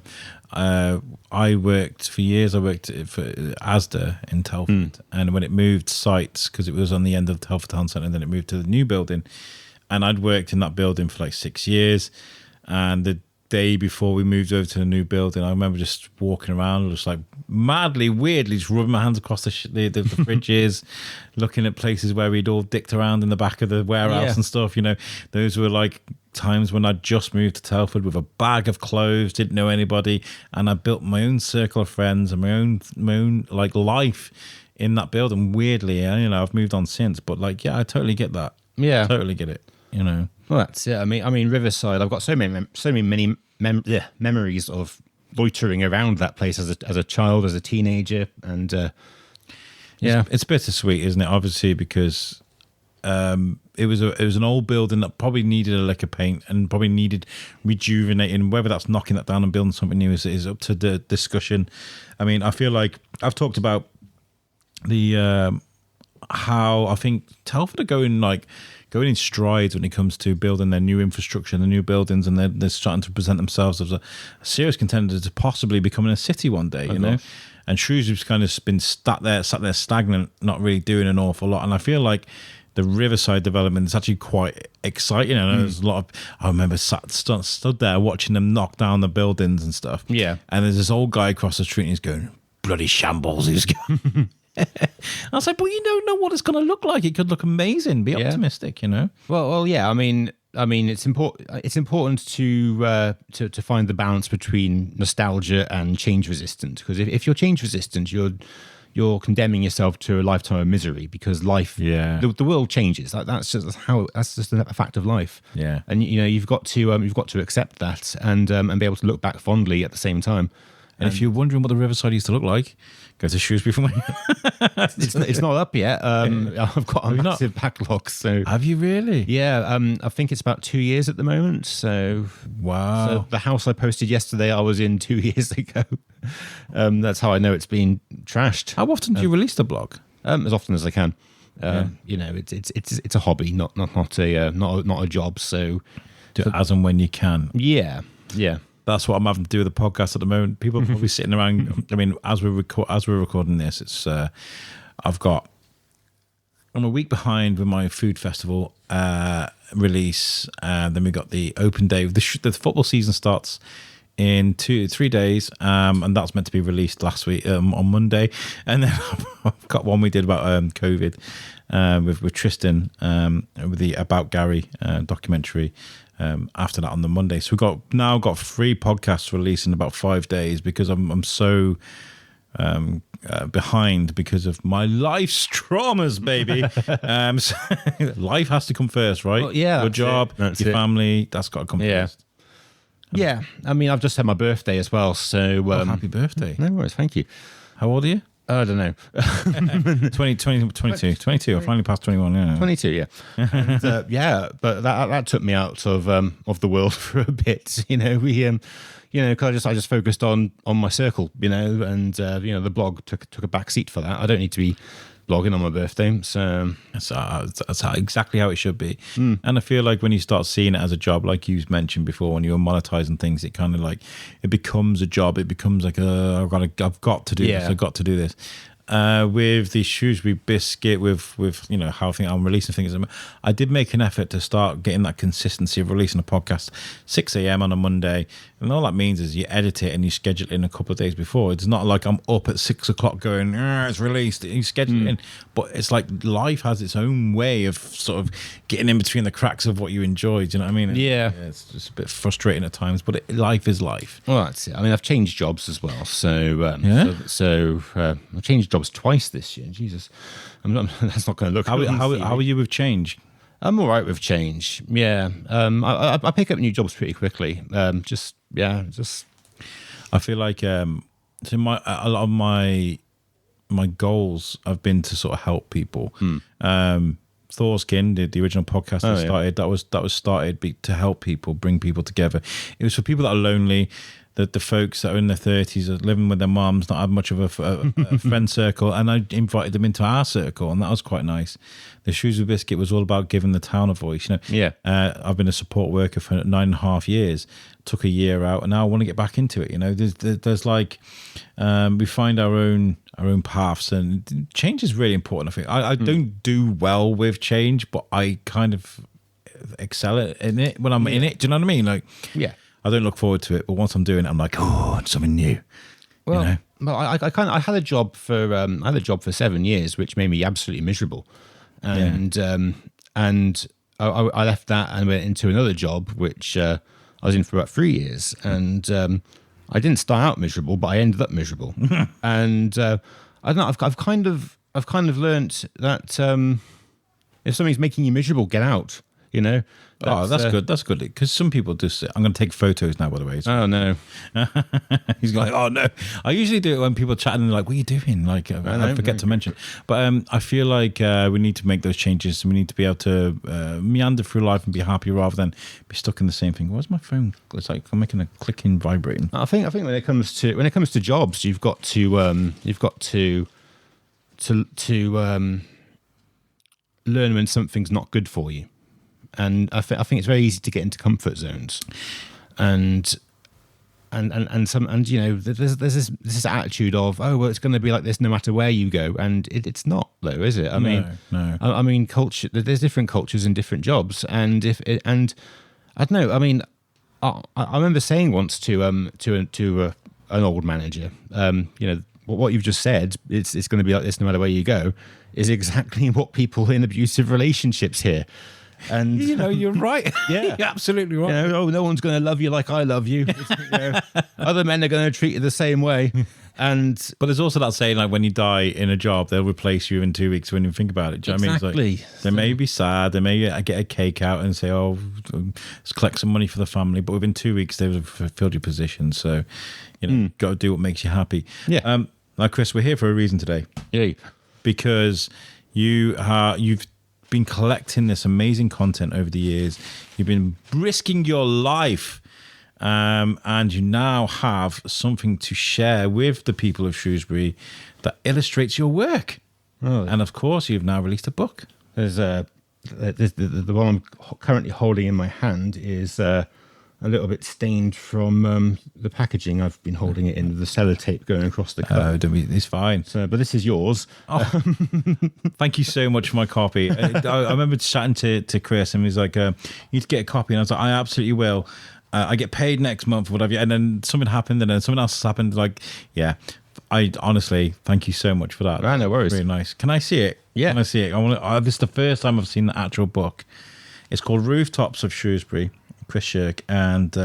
Speaker 1: I worked for years. I worked for Asda in Telford, and when it moved sites, because it was on the end of Telford Town Centre, and then it moved to the new building, and I'd worked in that building for like 6 years, and the day before we moved over to the new building, I remember just walking around, just like madly, weirdly, just rubbing my hands across the fridges, looking at places where we'd all dicked around in the back of the warehouse and stuff. Those were like times when I'd just moved to Telford with a bag of clothes, didn't know anybody, and I built my own circle of friends and my own like life in that building. Weirdly, I've moved on since, but like, yeah, I totally get that. Yeah, totally get it. Well,
Speaker 2: that's it. I mean, Riverside. I've got so many memories of loitering around that place as a child, as a teenager, and
Speaker 1: it's bittersweet, isn't it? Obviously, because it was an old building that probably needed a lick of paint and probably needed rejuvenating. Whether that's knocking that down and building something new is up to the discussion. I mean, I feel like I've talked about the how I think Telford are going like going in strides when it comes to building their new infrastructure and the new buildings, and they're starting to present themselves as a serious contender to possibly becoming a city one day, you know. And Shrewsbury's kind of been sat there stagnant, not really doing an awful lot. And I feel like the Riverside development is actually quite exciting. And there's a lot of, I remember stood there watching them knock down the buildings and stuff.
Speaker 2: Yeah.
Speaker 1: And there's this old guy across the street and he's going, bloody shambles. He's going. I was like, but you don't know what it's going to look like. It could look amazing. Be optimistic, you know?
Speaker 2: Well, yeah. I mean, it's important. It's important to find the balance between nostalgia and change resistant. Because if you're change resistant, you're condemning yourself to a lifetime of misery, because life, the world changes. That's just a fact of life.
Speaker 1: Yeah,
Speaker 2: and you've got to accept that and be able to look back fondly at the same time.
Speaker 1: And if you're wondering what the Riverside used to look like, go to Shrewsbury for me.
Speaker 2: It's not up yet. I've got a massive backlog. So
Speaker 1: have you really?
Speaker 2: Yeah. I think it's about 2 years at the moment. So
Speaker 1: wow.
Speaker 2: So the house I posted yesterday, I was in 2 years ago. That's how I know it's been trashed.
Speaker 1: How often do you release the blog?
Speaker 2: As often as I can. It's a hobby, not a job. So
Speaker 1: do it as and when you can.
Speaker 2: Yeah.
Speaker 1: That's what I'm having to do with the podcast at the moment. People are probably sitting around. I mean, as we're recording this, it's I'm a week behind with my food festival release. Then we got the open day. The football season starts in 3 days, and that's meant to be released last week on Monday. And then I've got one we did about COVID with Tristan with the About Gary documentary. After that on the Monday, so we've now got 3 podcasts released in about 5 days because I'm so behind because of my life's traumas, baby. So life has to come first, right?
Speaker 2: Well, yeah,
Speaker 1: your job, your family, that's got to come first.
Speaker 2: Yeah, I mean, I've just had my birthday as well, so
Speaker 1: happy birthday!
Speaker 2: No worries, thank you.
Speaker 1: How old are you?
Speaker 2: I don't know.
Speaker 1: 22. I finally passed 21. Yeah.
Speaker 2: 22, yeah. And, but that took me out of the world for a bit. Because I just focused on my circle, and the blog took a back seat for that. I don't need to be blogging on my birthday, so
Speaker 1: that's exactly how it should be. And I feel like when you start seeing it as a job, like you mentioned before, when you're monetizing things, it kind of like it becomes a job. It becomes like I've got to do this. I've got to do this. With the Shrewsbury Biscuit, with how I'm releasing things, I did make an effort to start getting that consistency of releasing a podcast 6 a.m. on a Monday, and all that means is you edit it and you schedule it in a couple of days before. It's not like I'm up at 6 o'clock going, it's released. You schedule it in, but it's like life has its own way of sort of getting in between the cracks of what you enjoy. Do you know what I mean?
Speaker 2: Yeah,
Speaker 1: it's just a bit frustrating at times, but life is life.
Speaker 2: Well, that's it. I mean, I've changed jobs as well, so I've changed jobs twice this year. Jesus, that's not going to look.
Speaker 1: How are you with change?
Speaker 2: I'm all right with change. Yeah, I pick up new jobs pretty quickly.
Speaker 1: I feel like a lot of my goals have been to sort of help people. Thorskin, the original podcast I started, that was started to help people, bring people together. It was for people that are lonely. The folks that are in their 30s are living with their moms, not have much of a friend circle, and I invited them into our circle, and that was quite nice. The Shrewsbury Biscuit was all about giving the town a voice. I've been a support worker for 9.5 years. Took a year out, and now I want to get back into it. There's like we find our own paths, and change is really important. I think I don't do well with change, but I kind of excel in it when I'm in it. Do you know what I mean? Like,
Speaker 2: yeah.
Speaker 1: I don't look forward to it, but once I'm doing it, I'm like, oh, it's something new.
Speaker 2: Well, I had a job for 7 years, which made me absolutely miserable, and I left that and went into another job, which I was in for about 3 years, and I didn't start out miserable, but I ended up miserable, and I don't know. I've kind of learnt that if something's making you miserable, get out. That's good. That's good. Because some people just. I'm going to take photos now, by the way.
Speaker 1: Oh no. He's like, oh no. I usually do it when people are chatting and they're like, what are you doing? Like, I forget to mention. But I feel like we need to make those changes, and we need to be able to meander through life and be happy rather than be stuck in the same thing. Where's my phone? It's like I'm making a clicking, vibrating.
Speaker 2: I think when it comes to jobs, you've got to learn when something's not good for you. and I think it's very easy to get into comfort zones, and there's this attitude of, oh well, it's going to be like this no matter where you go, and it's not though, is it?
Speaker 1: No.
Speaker 2: I mean, culture. There's different cultures in different jobs, and I don't know. I mean, I remember saying once to an old manager, what you've just said, it's going to be like this no matter where you go, is exactly what people in abusive relationships hear. And
Speaker 1: you're right.
Speaker 2: Yeah,
Speaker 1: you're absolutely right.
Speaker 2: No one's going to love you like I love you. Other men are going to treat you the same way. But
Speaker 1: there's also that saying, like, when you die in a job, they'll replace you in 2 weeks. When you think about it, do you know what I mean? It's like, they may be sad, they may get a cake out and say, "Oh, let's collect some money for the family," but within 2 weeks they've filled your position. So, got to do what makes you happy.
Speaker 2: Yeah.
Speaker 1: Now, Chris, we're here for a reason today.
Speaker 2: Yeah.
Speaker 1: Because you've been collecting this amazing content over the years. You've been risking your life. And you now have something to share with the people of Shrewsbury that illustrates your work.
Speaker 2: Oh.
Speaker 1: And of course, you've now released a book.
Speaker 2: There's the one I'm currently holding in my hand is a little bit stained from the packaging. I've been holding it in with the sellotape going across the cover.
Speaker 1: It's fine.
Speaker 2: So, but this is yours.
Speaker 1: Oh, thank you so much for my copy. I remember chatting to Chris, and he was like, "You need to get a copy." And I was like, "I absolutely will. I get paid next month, whatever." And then something happened, and then something else has happened. Like, yeah, I honestly thank you so much for that.
Speaker 2: No worries.
Speaker 1: Really nice. Can I see it?
Speaker 2: Yeah.
Speaker 1: Can I see it? This is the first time I've seen the actual book. It's called Rooftops of Shrewsbury, Chris Schurke, and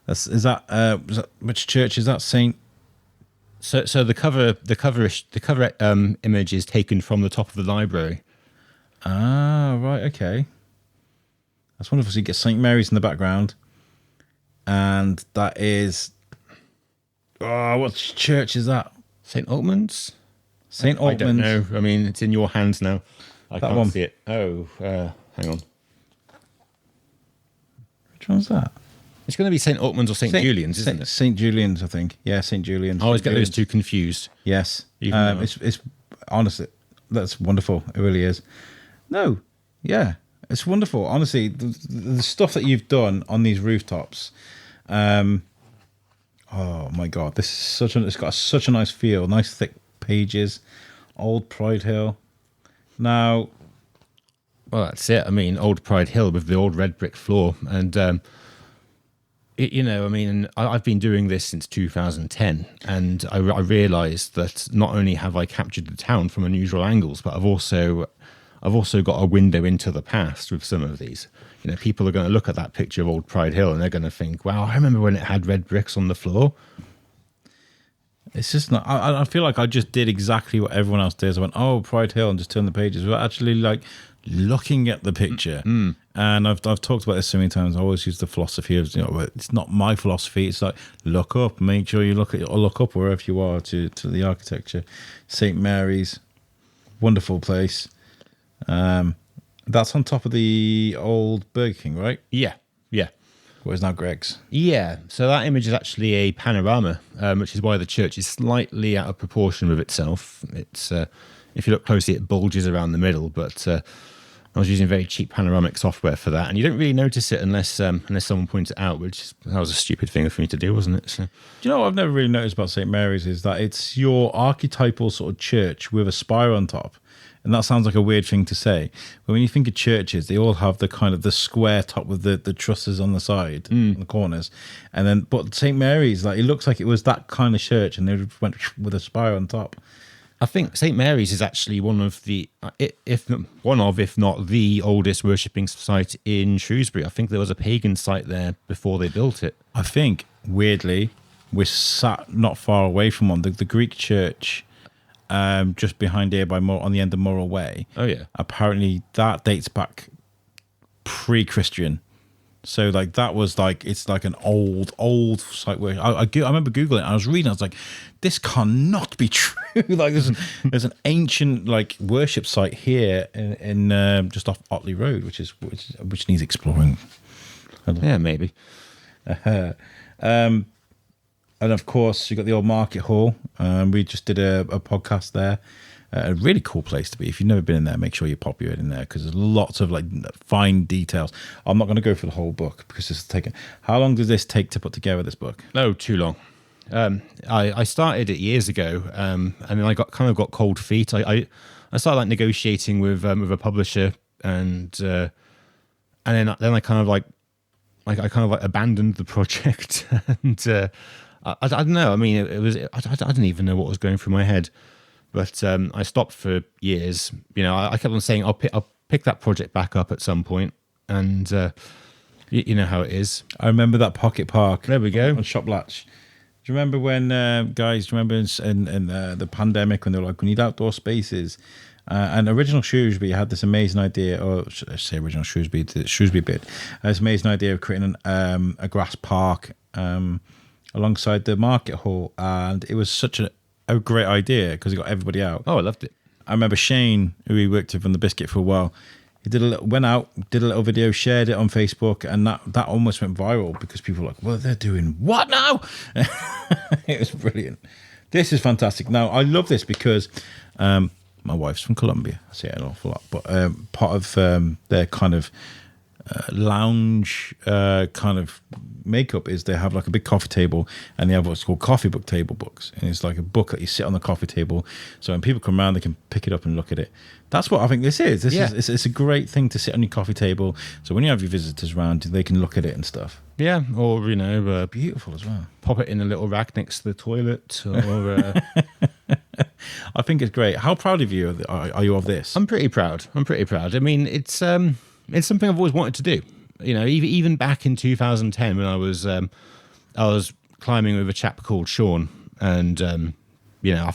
Speaker 1: is that which church is that? Saint.
Speaker 2: So the cover image is taken from the top of the library.
Speaker 1: Ah, right, okay. That's wonderful. So you get St. Mary's in the background. And that is, what church is that?
Speaker 2: St. Altman's?
Speaker 1: St. Altman's.
Speaker 2: I don't know. I mean, it's in your hands now. I
Speaker 1: That
Speaker 2: can't
Speaker 1: one.
Speaker 2: see it. Oh, hang on.
Speaker 1: Which one's that?
Speaker 2: It's going to be St. Altman's or St. Julian's, isn't it?
Speaker 1: St. Julian's, I think. Yeah, St. Julian's.
Speaker 2: I always get those two confused.
Speaker 1: Yes.
Speaker 2: Even though-
Speaker 1: It's honestly, that's wonderful. It really is. No, yeah, it's wonderful. Honestly, the stuff that you've done on these rooftops. Oh my God, this is it's got such a nice feel, nice thick pages, old Pride Hill. Now,
Speaker 2: Well, that's it. I mean, old Pride Hill with the old red brick floor. And, I've been doing this since 2010. And I realised that not only have I captured the town from unusual angles, but I've also got a window into the past with some of these. People are going to look at that picture of old Pride Hill and they're going to think, wow, I remember when it had red bricks on the floor.
Speaker 1: it's just not. I feel like I just did exactly what everyone else does. I went, oh, Pride Hill, and just turned the pages without actually like looking at the picture. And I've talked about this so many times. I always use the philosophy of, it's not my philosophy. It's like, look up, make sure you look up wherever you are to the architecture. St. Mary's, wonderful place. That's on top of the old Burger King, right?
Speaker 2: Yeah.
Speaker 1: What is now Greg's.
Speaker 2: Yeah, so that image is actually a panorama, which is why the church is slightly out of proportion with itself. It's if you look closely, it bulges around the middle, but I was using very cheap panoramic software for that, and you don't really notice it unless someone points it out, that was a stupid thing for me to do, wasn't it? So.
Speaker 1: Do you know what I've never really noticed about St. Mary's is that it's your archetypal sort of church with a spire on top. And that sounds like a weird thing to say. But when you think of churches, they all have the kind of the square top with the trusses on the side, on the corners. And then, but St. Mary's, like, it looks like it was that kind of church and they went with a spire on top.
Speaker 2: I think St. Mary's is actually one of the, if not the oldest worshipping site in Shrewsbury. I think there was a pagan site there before they built it.
Speaker 1: I think, weirdly, we're sat not far away from one. The Greek church, just behind here on the end of Morrell Way.
Speaker 2: Oh, yeah.
Speaker 1: Apparently that dates back pre-Christian. So like that was like, it's like an old site where I remember Googling it and I was reading, I was like, this cannot be true. Like there's an ancient like worship site here in just off Otley Road, which needs exploring.
Speaker 2: Yeah, maybe.
Speaker 1: And of course, you got the old market hall. We just did a podcast there. a really cool place to be. If you've never been in there, make sure you pop your head in there, because there's lots of like fine details. I'm not going to go for the whole book because this is taking. How long does this take to put together this book?
Speaker 2: No, too long. I started it years ago, and then I got cold feet. I started like negotiating with a publisher, and then I kind of like abandoned the project, and I don't know. I mean, it was I didn't even know what was going through my head, but I stopped for years. You know, I kept on saying I'll pick that project back up at some point, and you know how it is.
Speaker 1: I remember that Pocket Park.
Speaker 2: There we go
Speaker 1: on Shop Latch. Do you remember when guys? Do you remember in the pandemic when they were like, we need outdoor spaces? And original Shrewsbury had this amazing idea, or should I say original Shrewsbury, the Shrewsbury bit, had this amazing idea of creating a grass park alongside the market hall, and it was such a great idea because it got everybody out.
Speaker 2: Oh, I loved it.
Speaker 1: I remember Shane, who we worked with on the Biscuit for a while, he went out, did a little video, shared it on Facebook, and that almost went viral because people were like, well, they're doing what now? It was brilliant. This is fantastic. Now, I love this because my wife's from Colombia. I say it an awful lot, but part of their kind of lounge kind of makeup is they have like a big coffee table, and they have what's called coffee book table books, and it's like a book that you sit on the coffee table, so when people come around they can pick it up and look at it. That's what I think this is. It's a great thing to sit on your coffee table, so when you have your visitors around they can look at it and stuff.
Speaker 2: Yeah, or you know,
Speaker 1: beautiful as well.
Speaker 2: Pop it in a little rack next to the toilet, or
Speaker 1: I think it's great. How proud of you are you of this?
Speaker 2: I'm pretty proud. I mean, it's something I've always wanted to do. You know, even back in 2010 when I was climbing with a chap called Sean, and you know,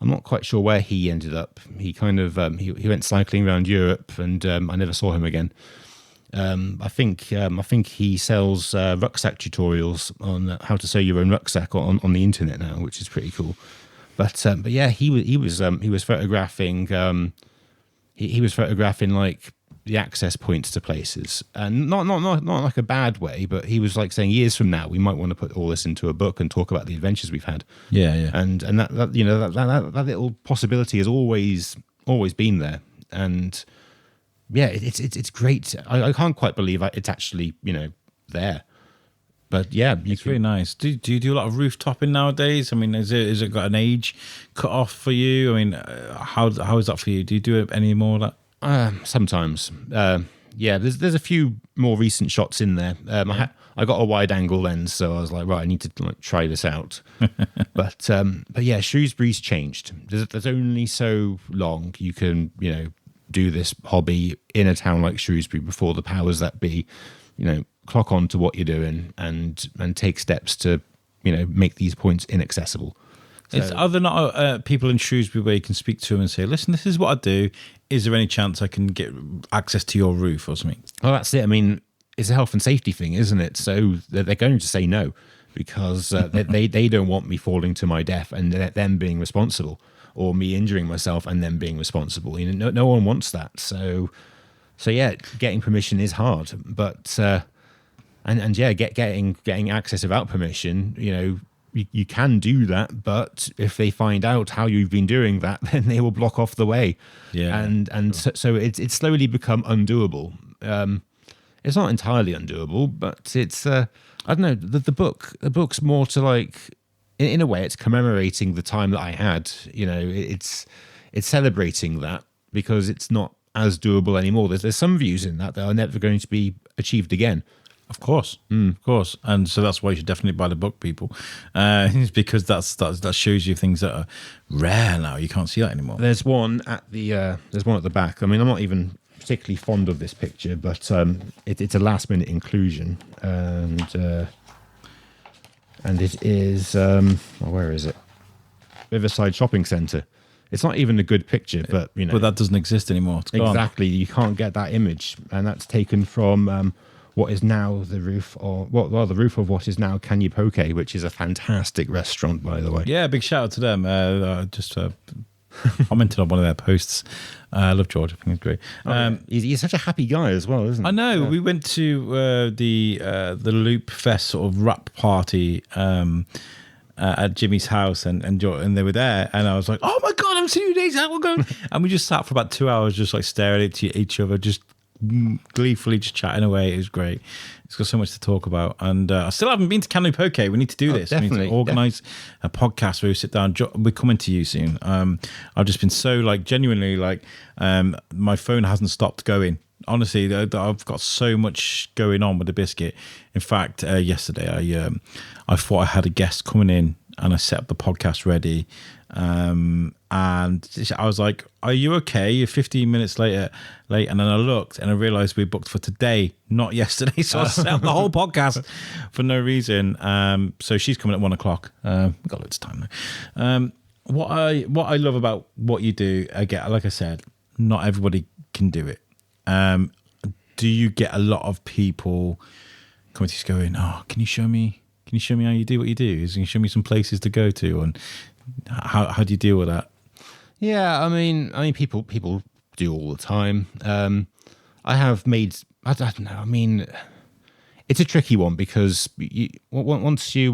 Speaker 2: I'm not quite sure where he ended up. He kind of he went cycling around Europe, and I never saw him again. I think he sells rucksack tutorials on how to sew your own rucksack on the internet now, which is pretty cool. But yeah, he was photographing. He was photographing like the access points to places, and not like a bad way, but he was like saying years from now we might want to put all this into a book and talk about the adventures we've had.
Speaker 1: Yeah.
Speaker 2: And that you know that little possibility has always been there, and yeah, it's great. I can't quite believe it's actually, you know, there. But yeah,
Speaker 1: it's really nice. Do you do a lot of rooftoping nowadays? I mean, is it got an age cut off for you? I mean, how is that for you? Do you do it any more of that?
Speaker 2: Sometimes. Yeah, there's a few more recent shots in there. I got a wide angle lens, so I was like, right, I need to like try this out. But yeah, Shrewsbury's changed. There's only so long you can, you know, do this hobby in a town like Shrewsbury before the powers that be, you know, clock on to what you're doing and take steps to, you know, make these points inaccessible. So,
Speaker 1: are there not people in Shrewsbury where you can speak to them and say, listen, this is what I do. Is there any chance I can get access to your roof or something?
Speaker 2: Well, that's it. I mean, it's a health and safety thing, isn't it? So they're going to say no because they don't want me falling to my death and them being responsible, or me injuring myself and them being responsible. You know, no one wants that. So yeah, getting permission is hard, but and yeah, getting access without permission, you know, you can do that, but if they find out how you've been doing that, then they will block off the way. Yeah, and so it's slowly become undoable. It's not entirely undoable, but it's I don't know. The book's more to like, in a way, it's commemorating the time that I had. You know, it's celebrating that because it's not as doable anymore. There's some views in that are never going to be achieved again.
Speaker 1: Of course, and so that's why you should definitely buy the book, people. It's because that shows you things that are rare now. You can't see that anymore.
Speaker 2: There's one at the back. I mean, I'm not even particularly fond of this picture, but it's a last minute inclusion, and it is where is it? Riverside Shopping Centre. It's not even a good picture, but you know,
Speaker 1: but that doesn't exist anymore. It's gone.
Speaker 2: Exactly, you can't get that image, and that's taken from what is now the roof of what is now Canny Poke, which is a fantastic restaurant, by the way.
Speaker 1: Yeah, big shout out to them. Just commented on one of their posts. I love George. I think he's great.
Speaker 2: He's such a happy guy as well, isn't he?
Speaker 1: I know. Yeah. We went to the Loop Fest sort of rap party at Jimmy's house, and they were there, and I was like, "Oh my god, I'm seeing you days out, we're going," and we just sat for about 2 hours, just like staring at each other, just gleefully just chatting away. It was great. It's got so much to talk about, and I still haven't been to Canley Poke. We need to do this.
Speaker 2: Definitely.
Speaker 1: We need to organise a podcast where we sit down. We're coming to you soon. I've just been so like genuinely like my phone hasn't stopped going. Honestly, I've got so much going on with the biscuit. In fact, yesterday I thought I had a guest coming in, and I set up the podcast ready. And I was like, "Are you okay? You're 15 minutes late." And then I looked and I realised we booked for today, not yesterday. So I set up the whole podcast for no reason. So she's coming at 1 o'clock. We've got loads of time though. What I love about what you do, again, like I said, not everybody can do it. Do you get a lot of people coming to you going, "Oh, can you show me how you do what you do? Can you show me some places to go to?" And how do you deal with that?
Speaker 2: Yeah, I mean, people do all the time. I don't know. I mean, it's a tricky one because once you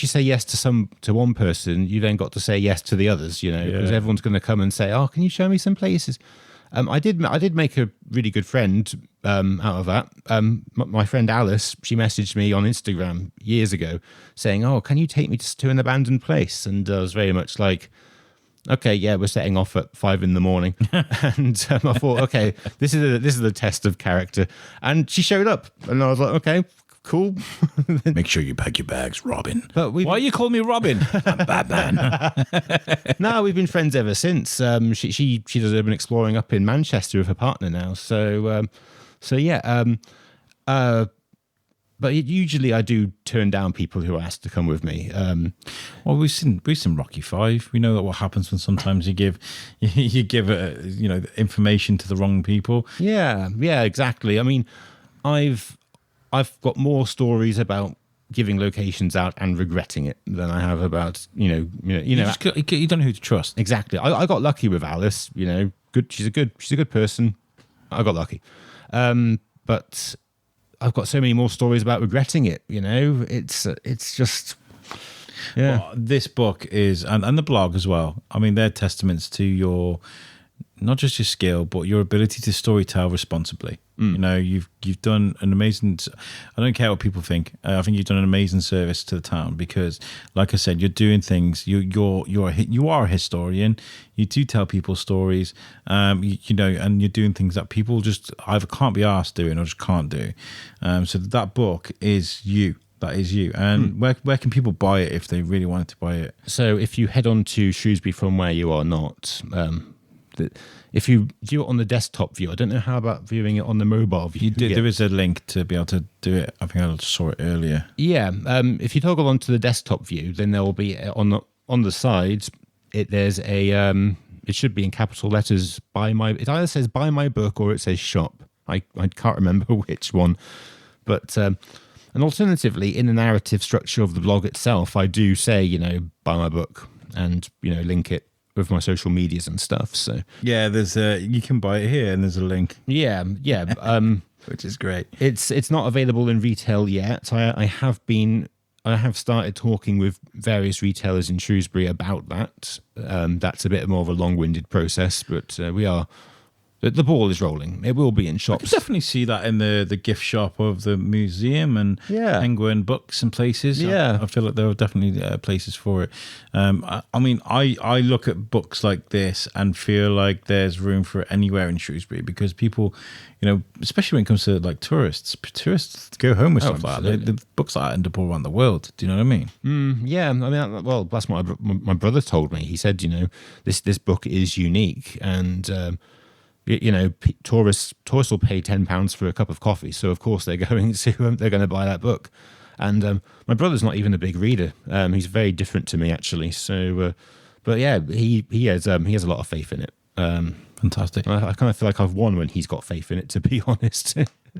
Speaker 2: say yes to one person, you then got to say yes to the others. Because everyone's going to come and say, "Oh, can you show me some places?" I did make a really good friend out of that. My friend Alice, she messaged me on Instagram years ago saying, "Oh, can you take me to an abandoned place?" And I was very much like, "Okay, yeah, we're setting off at 5 a.m. And I thought, okay, this is the test of character. And she showed up, and I was like, okay, cool.
Speaker 1: Make sure you pack your bags, Robin.
Speaker 2: But
Speaker 1: why you call me Robin? I'm Batman.
Speaker 2: No, we've been friends ever since. She does urban exploring up in Manchester with her partner now. So yeah. But usually I do turn down people who ask to come with me.
Speaker 1: Well, we've seen Rocky V. We know that what happens when sometimes you give information to the wrong people.
Speaker 2: Yeah, exactly. I mean, I've got more stories about giving locations out and regretting it than I have about you don't know who to trust. Exactly. I got lucky with Alice. Good. She's a good person. I got lucky, but I've got so many more stories about regretting it. It's just. Yeah.
Speaker 1: Well, this book is, and the blog as well. I mean, they're testaments to your, not just your skill, but your ability to storytell responsibly. You've done an amazing. I don't care what people think. I think you've done an amazing service to the town because, like I said, you're doing things. You are a historian. You do tell people stories. And you're doing things that people just either can't be asked doing or just can't do. So that book is you. That is you. And where can people buy it if they really wanted to buy it?
Speaker 2: So if you head on to Shrewsbury from where you are not, if you view it on the desktop view, I don't know how about viewing it on the mobile view.
Speaker 1: There is a link to be able to do it. I think I saw it earlier.
Speaker 2: Yeah. If you toggle onto the desktop view, then there will be on the sides. There's a. It should be in capital letters. It either says "Buy My Book" or it says "Shop." I can't remember which one, but. And alternatively, in the narrative structure of the blog itself, I do say, buy my book and, link it with my social medias and stuff. So
Speaker 1: yeah, you can buy it here and there's a link.
Speaker 2: Yeah.
Speaker 1: Which is great.
Speaker 2: It's not available in retail yet. I have started talking with various retailers in Shrewsbury about that. That's a bit more of a long-winded process, but the ball is rolling. It will be in shops.
Speaker 1: I can definitely see that in the gift shop of the museum and Penguin Books and places.
Speaker 2: Yeah.
Speaker 1: I feel like there are definitely places for it. I look at books like this and feel like there's room for it anywhere in Shrewsbury because people, especially when it comes to like tourists go home with stuff like that. The books like that end up all around the world. Do you know what I mean?
Speaker 2: Yeah. I mean, well, that's what my brother told me. He said, this book is unique and. Tourists will pay £10 for a cup of coffee, so of course they're going to buy that book. And my brother's not even a big reader. He's very different to me actually. So, but yeah, he has a lot of faith in it.
Speaker 1: Fantastic.
Speaker 2: I kind of feel like I've won when he's got faith in it, to be honest.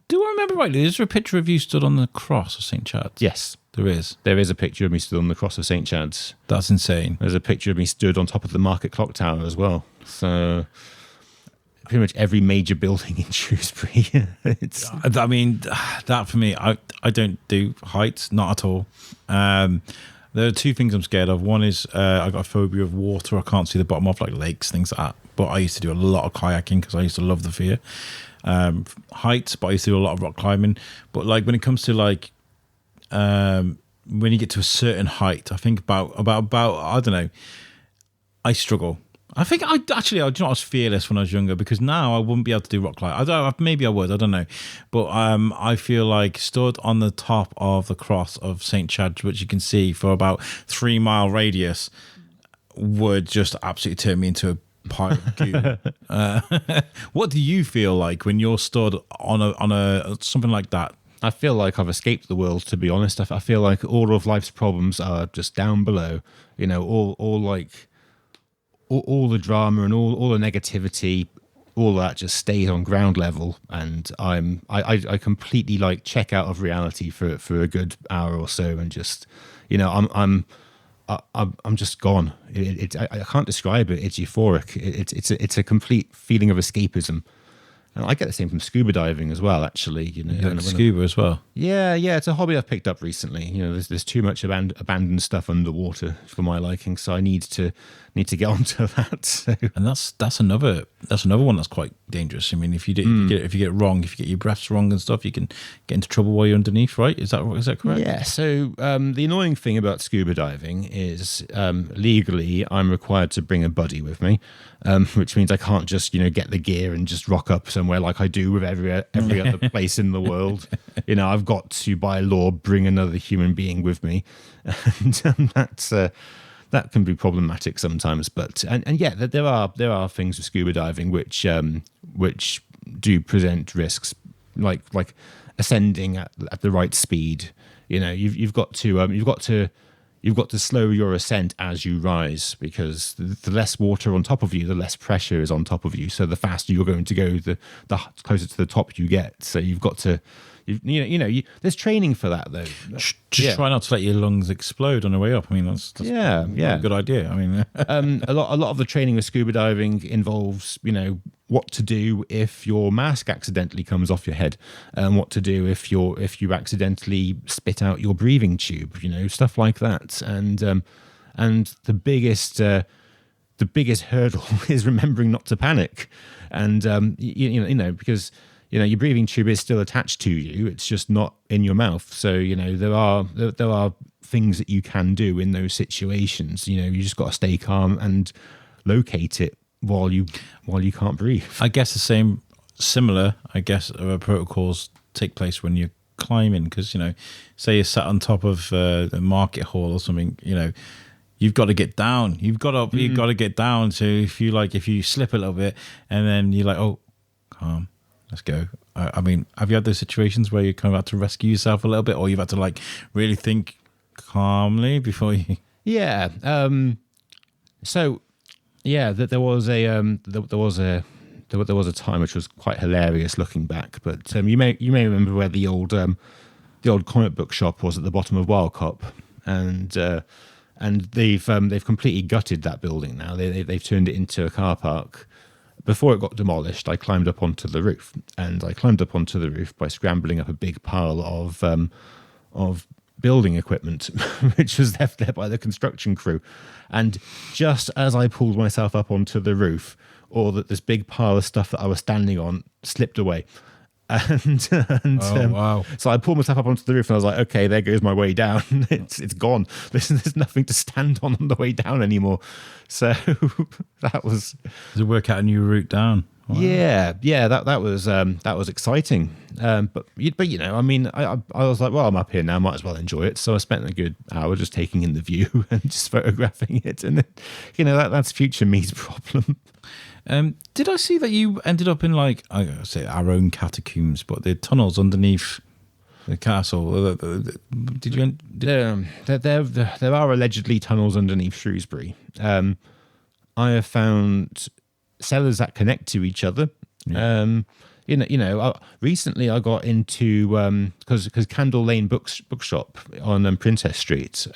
Speaker 1: Do I remember rightly? Is there a picture of you stood on the cross of St. Chad's?
Speaker 2: Yes.
Speaker 1: There is.
Speaker 2: There is a picture of me stood on the cross of St. Chad's.
Speaker 1: That's insane.
Speaker 2: There's a picture of me stood on top of the market clock tower as well. So. pretty much every major building in Shrewsbury.
Speaker 1: I mean, that for me, I don't do heights, not at all. There are two things I'm scared of. One is I got a phobia of water. I can't see the bottom of, like lakes, things like that. But I used to do a lot of kayaking because I used to love the fear. Heights, but I used to do a lot of rock climbing. But like when it comes to like when you get to a certain height, I think about I don't know, I struggle. I think I was fearless when I was younger, because now I wouldn't be able to do rock climbing. Maybe I would, I don't know. But I feel like stood on the top of the cross of St. Chad's, which you can see for about 3 mile radius, would just absolutely turn me into a pile of goo. What do you feel like when you're stood on a something like that?
Speaker 2: I feel like I've escaped the world, to be honest. I feel like all of life's problems are just down below. You know, all the drama and all the negativity, all that just stays on ground level, and I completely like check out of reality for a good hour or so, and just, you know, I'm just gone. I can't describe it. It's euphoric. It's a complete feeling of escapism. And I get the same from scuba diving as well, actually. You know,
Speaker 1: like scuba as well.
Speaker 2: Yeah, it's a hobby I've picked up recently. You know, there's too much abandoned stuff underwater for my liking, so I need to get onto that. So.
Speaker 1: And that's another one that's quite dangerous. I mean, if you get it wrong, if you get your breaths wrong and stuff, you can get into trouble while you're underneath, right? Is that correct?
Speaker 2: Yeah. So the annoying thing about scuba diving is legally I'm required to bring a buddy with me, which means I can't just get the gear and just rock up somewhere like I do with every other place in the world. You know, I've got to, by law, bring another human being with me, and that can be problematic sometimes. But and yeah, there are things with scuba diving which do present risks, like ascending at the right speed. You know, you've got to slow your ascent as you rise, because the less water on top of you, the less pressure is on top of you. So the faster you're going to go, the closer to the top you get. So you've got to, there's training for that though.
Speaker 1: Just try not to let your lungs explode on the way up. I mean, that's a good idea. I mean,
Speaker 2: a lot of the training with scuba diving involves, what to do if your mask accidentally comes off your head, and what to do if you accidentally spit out your breathing tube, stuff like that. And the biggest hurdle is remembering not to panic, and because your breathing tube is still attached to you, it's just not in your mouth. So there are things that you can do in those situations. You just got to stay calm and locate it while you can't breathe.
Speaker 1: I guess similar protocols take place when you're climbing, because say you're sat on top of the market hall or something, you've got to get down. You've got to get down. So if you slip a little bit and then you're like, oh, calm, let's go. I mean, have you had those situations where you kind of had to rescue yourself a little bit, or you've had to really think calmly before you?
Speaker 2: Yeah. So. Yeah, there was a time which was quite hilarious looking back. But you may remember where the old comic book shop was at the bottom of Wildcop, and they've completely gutted that building now. They've turned it into a car park. Before it got demolished, I climbed up onto the roof, and I climbed up onto the roof by scrambling up a big pile of building equipment, which was left there by the construction crew. And just as I pulled myself up onto the roof, this big pile of stuff that I was standing on slipped away. Wow. So I pulled myself up onto the roof, and I was like, okay, there goes my way down. It's gone. There's nothing to stand on the way down anymore. So that was...
Speaker 1: To work out a new route down. Wow.
Speaker 2: Yeah, that was exciting. But I mean, I was like, well, I'm up here now, might as well enjoy it. So I spent a good hour just taking in the view and just photographing it, and that's future me's problem.
Speaker 1: Did I see that you ended up in I say our own catacombs, but the tunnels underneath the castle? Did you?
Speaker 2: There are allegedly tunnels underneath Shrewsbury. I have found cellars that connect to each other. Yeah. Recently I got into because Candle Lane bookshop on Princess Street.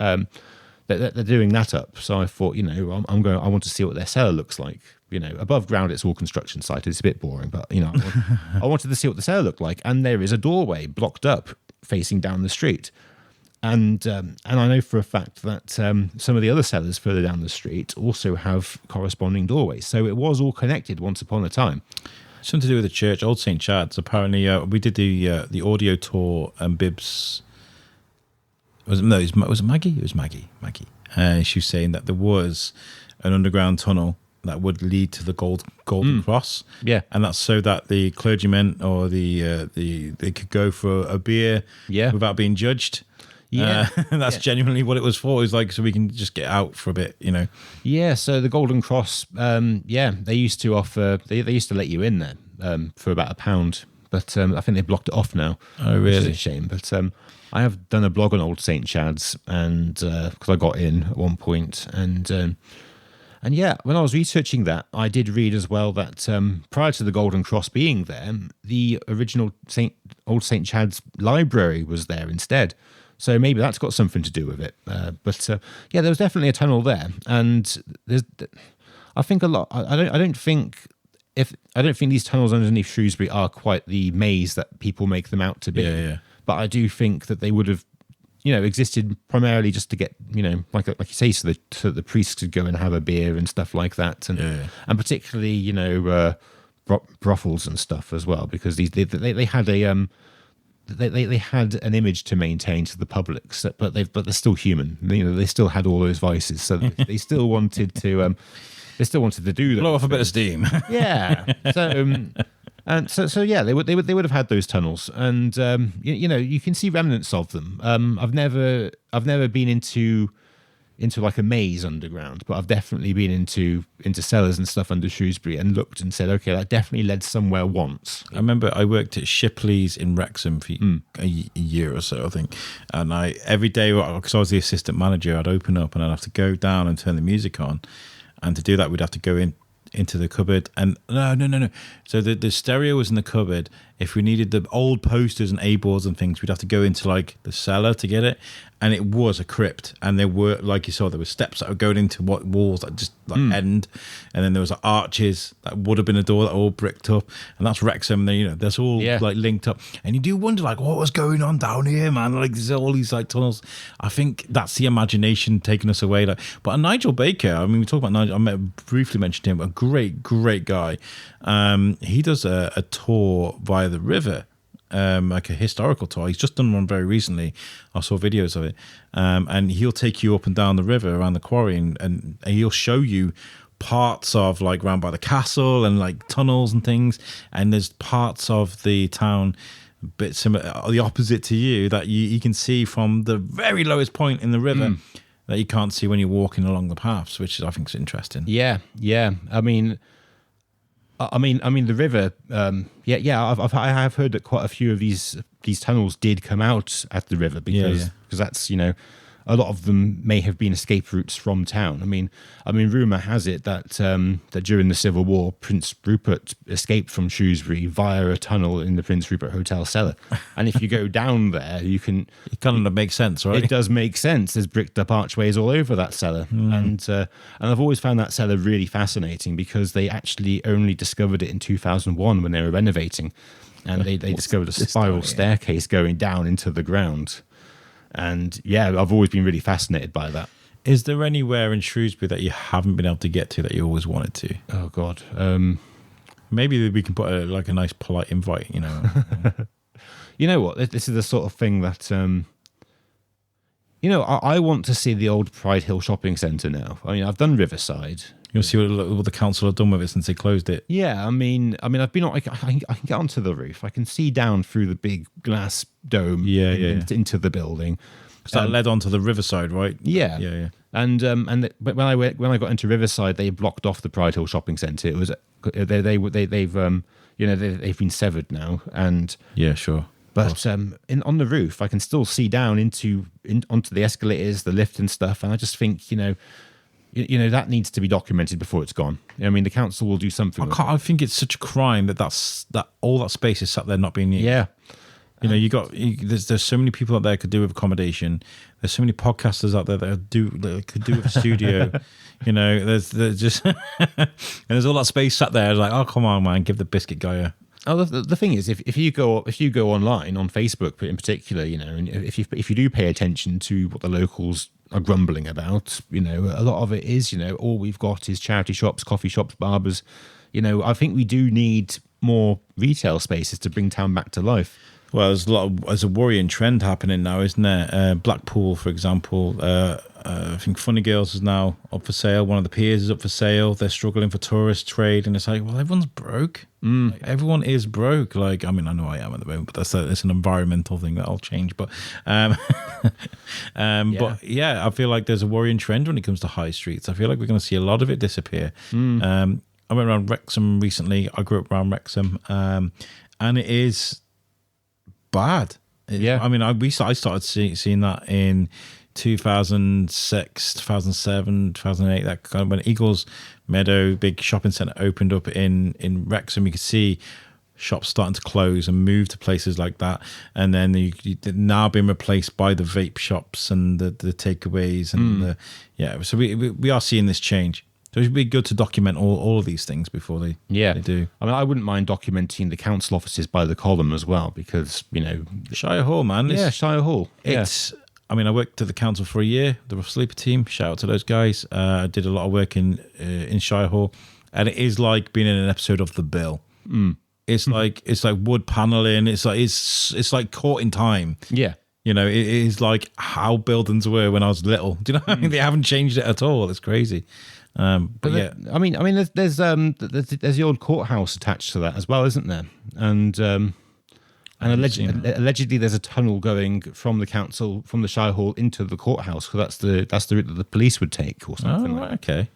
Speaker 2: they're doing that up. So I thought, I want to see what their cellar looks like. Above ground, it's all construction site. It's a bit boring, but I wanted to see what the cellar looked like. And there is a doorway blocked up facing down the street. And I know for a fact that some of the other cellars further down the street also have corresponding doorways. So it was all connected once upon a time.
Speaker 1: Something to do with the church, Old St. Chad's. Apparently, we did the audio tour, and Bibbs was it Maggie? It was Maggie. She was saying that there was an underground tunnel that would lead to the Golden Cross.
Speaker 2: Yeah,
Speaker 1: and that's so that the clergymen or they could go for a beer without being judged.
Speaker 2: Yeah,
Speaker 1: and that's genuinely what it was for. Is like so we can just get out for a bit,
Speaker 2: Yeah, so the Golden Cross, they used to offer. They used to let you in there for about £1, but I think they blocked it off now.
Speaker 1: Oh, really?
Speaker 2: Which is a shame. But I have done a blog on Old St. Chad's, and because I got in at one point, and yeah, when I was researching that, I did read as well that prior to the Golden Cross being there, the original Old St. Chad's library was there instead. So maybe that's got something to do with it. But there was definitely a tunnel there, and I think a lot. I don't think these tunnels underneath Shrewsbury are quite the maze that people make them out to be.
Speaker 1: Yeah.
Speaker 2: But I do think that they would have, existed primarily just to get, like you say, so the priests could go and have a beer and stuff like that, and particularly, brothels and stuff as well, because they had a They had an image to maintain to the public, but they're still human. They still had all those vices, so they still wanted to. They still wanted to do that.
Speaker 1: Blow off a bit of steam.
Speaker 2: Yeah. So they would have had those tunnels, and you can see remnants of them. I've never been into like a maze underground, but I've definitely been into cellars and stuff under Shrewsbury and looked and said, okay, that definitely led somewhere once.
Speaker 1: I remember I worked at Shipley's in Wrexham for a year or so, I think. And every day, because I was the assistant manager, I'd open up and I'd have to go down and turn the music on. And to do that, we'd have to go into the cupboard. And no. So the stereo was in the cupboard. If we needed the old posters and A-boards and things, we'd have to go into like the cellar to get it. And it was a crypt, and there were, like you saw, there were steps that were going into what walls that just like end, and then there was arches that would have been a door that were all bricked up, and that's Wrexham. Then that's all like linked up, and you do wonder like what was going on down here, man. Like there's all these like tunnels. I think that's the imagination taking us away. Like, but Nigel Baker, I mean, we talk about Nigel. I briefly mentioned him, a great guy. He does a tour via the river. Like a historical tour. He's just done one very recently. I saw videos of it. And he'll take you up and down the river around the quarry, and he'll show you parts of like around by the castle and like tunnels and things. And there's parts of the town a bit similar, the opposite to you, that you can see from the very lowest point in the river that you can't see when you're walking along the paths, which I think is interesting.
Speaker 2: Yeah. I mean, the river. I have heard that quite a few of these tunnels did come out at the river because that's a lot of them may have been escape routes from town. I mean, rumor has it that that during the Civil War, Prince Rupert escaped from Shrewsbury via a tunnel in the Prince Rupert Hotel cellar. And if you go down there, you can.
Speaker 1: It kind of makes sense, right?
Speaker 2: It does make sense. There's bricked up archways all over that cellar, and I've always found that cellar really fascinating because they actually only discovered it in 2001 when they were renovating, and they discovered a spiral staircase going down into the ground. And I've always been really fascinated by that.
Speaker 1: Is there anywhere in Shrewsbury that you haven't been able to get to that you always wanted to?
Speaker 2: Oh God,
Speaker 1: maybe we can put a nice polite invite. You
Speaker 2: know what? This is the sort of thing that I want to see the old Pride Hill shopping centre now. I mean, I've done Riverside.
Speaker 1: You'll see what the council have done with it since they closed it.
Speaker 2: Yeah, I mean, I've been on. I can get onto the roof. I can see down through the big glass dome. Into the building.
Speaker 1: So that led onto the Riverside, right?
Speaker 2: Yeah. And but when I got into Riverside, they blocked off the Pride Hill shopping centre. It was they've been severed now. And
Speaker 1: yeah, sure.
Speaker 2: But on the roof, I can still see down onto the escalators, the lift and stuff. And I just think that needs to be documented before it's gone. I mean, the council will do something.
Speaker 1: I think it's such a crime that all that space is sat there not being used.
Speaker 2: Yeah,
Speaker 1: There's so many people out there could do with accommodation. There's so many podcasters out there that could do with a studio. There's just and there's all that space sat there. Like, oh come on, man, give the biscuit guy a.
Speaker 2: Oh, the thing is, if you go online on Facebook in particular, and if you do pay attention to what the locals are grumbling about, a lot of it is, all we've got is charity shops, coffee shops, barbers. I think we do need more retail spaces to bring town back to life.
Speaker 1: Well, there's a worrying trend happening now, isn't there? Blackpool, for example, I think Funny Girls is now up for sale. One of the piers is up for sale. They're struggling for tourist trade, and it's like, well, everyone's broke. Like, everyone is broke. Like, I mean, I know I am at the moment, but it's an environmental thing that'll change. But, but yeah, I feel like there's a worrying trend when it comes to high streets. I feel like we're going to see a lot of it disappear. I went around Wrexham recently. I grew up around Wrexham, and it is bad. I mean, I started seeing that in 2006, 2007, 2008. That kind of when Eagles Meadow big shopping centre opened up in Wrexham, you could see shops starting to close and move to places like that, and then they're now being replaced by the vape shops and the takeaways and so we are seeing this change. So it would be good to document all of these things before they do.
Speaker 2: I mean, I wouldn't mind documenting the council offices by the column as well, because,
Speaker 1: Shire Hall, man.
Speaker 2: Shire Hall.
Speaker 1: I mean, I worked at the council for a year, the Rough Sleeper team. Shout out to those guys. I did a lot of work in Shire Hall, and it is like being in an episode of The Bill. It's like wood paneling. It's like caught in time.
Speaker 2: Yeah.
Speaker 1: It is like how buildings were when I was little. Do you know what I mean? They haven't changed it at all. It's crazy. But yeah,
Speaker 2: I mean, there's the old courthouse attached to that as well, isn't there? And allegedly there's a tunnel going from the council, from the Shire Hall into the courthouse, because that's the route that the police would take or something.
Speaker 1: Oh, right, okay.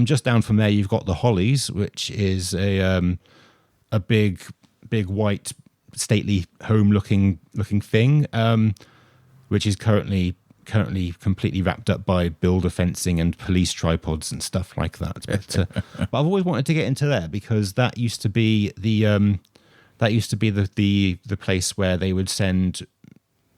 Speaker 2: Just down from there, you've got the Hollies, which is a big white stately home looking thing, which is currently completely wrapped up by builder fencing and police tripods and stuff like that. But I've always wanted to get into there, because that used to be the place where they would send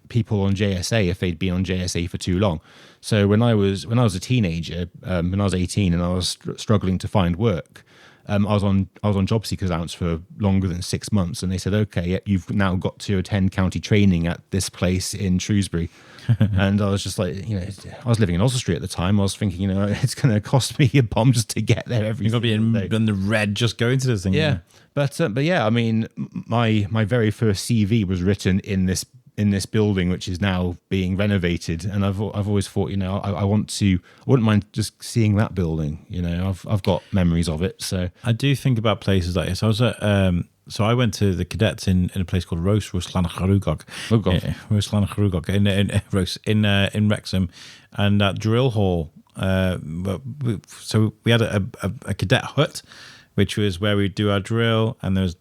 Speaker 2: people on JSA if they'd been on JSA for too long. So when I was a teenager, when I was 18 and I was struggling to find work, I was on job seekers allowance for longer than 6 months, and they said, okay, you've now got to attend county training at this place in Shrewsbury. And I was just like, I was living in Oswestry at the time. I was thinking, it's going to cost me a bomb just to get there every.
Speaker 1: You've got to be in the red just going to this thing.
Speaker 2: Yeah, but yeah, I mean, my very first CV was written in this building, which is now being renovated, and I've always thought, I wouldn't mind just seeing that building. I've got memories of it. So
Speaker 1: I do think about places like this. I was at I went to the cadets in a place called Rwslanach in Wrexham, and that drill hall. So we had a cadet hut, which was where we'd do our drill, and there was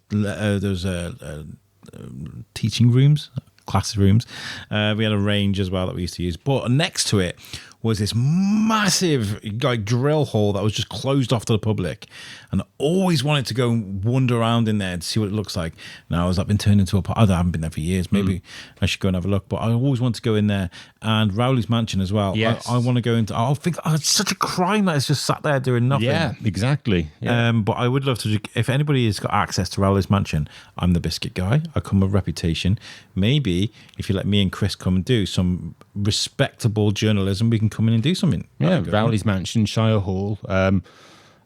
Speaker 1: teaching rooms, classrooms. We had a range as well that we used to use, but next to it was this massive drill hall that was just closed off to the public, and I always wanted to go and wander around in there and see what it looks like. Now, has that been turned into a park? I haven't been there for years. Maybe I should go and have a look, but I always want to go in there. And Rowley's Mansion as well.
Speaker 2: Yes.
Speaker 1: I want to go into. I think it's such a crime that it's just sat there doing nothing.
Speaker 2: Yeah, exactly. Yeah.
Speaker 1: But I would love to. If anybody has got access to Rowley's Mansion, I'm the biscuit guy. I come with reputation. Maybe if you let me and Chris come and do some respectable journalism, we can come in and do something.
Speaker 2: Yeah, Rowley's Mansion, Shire Hall.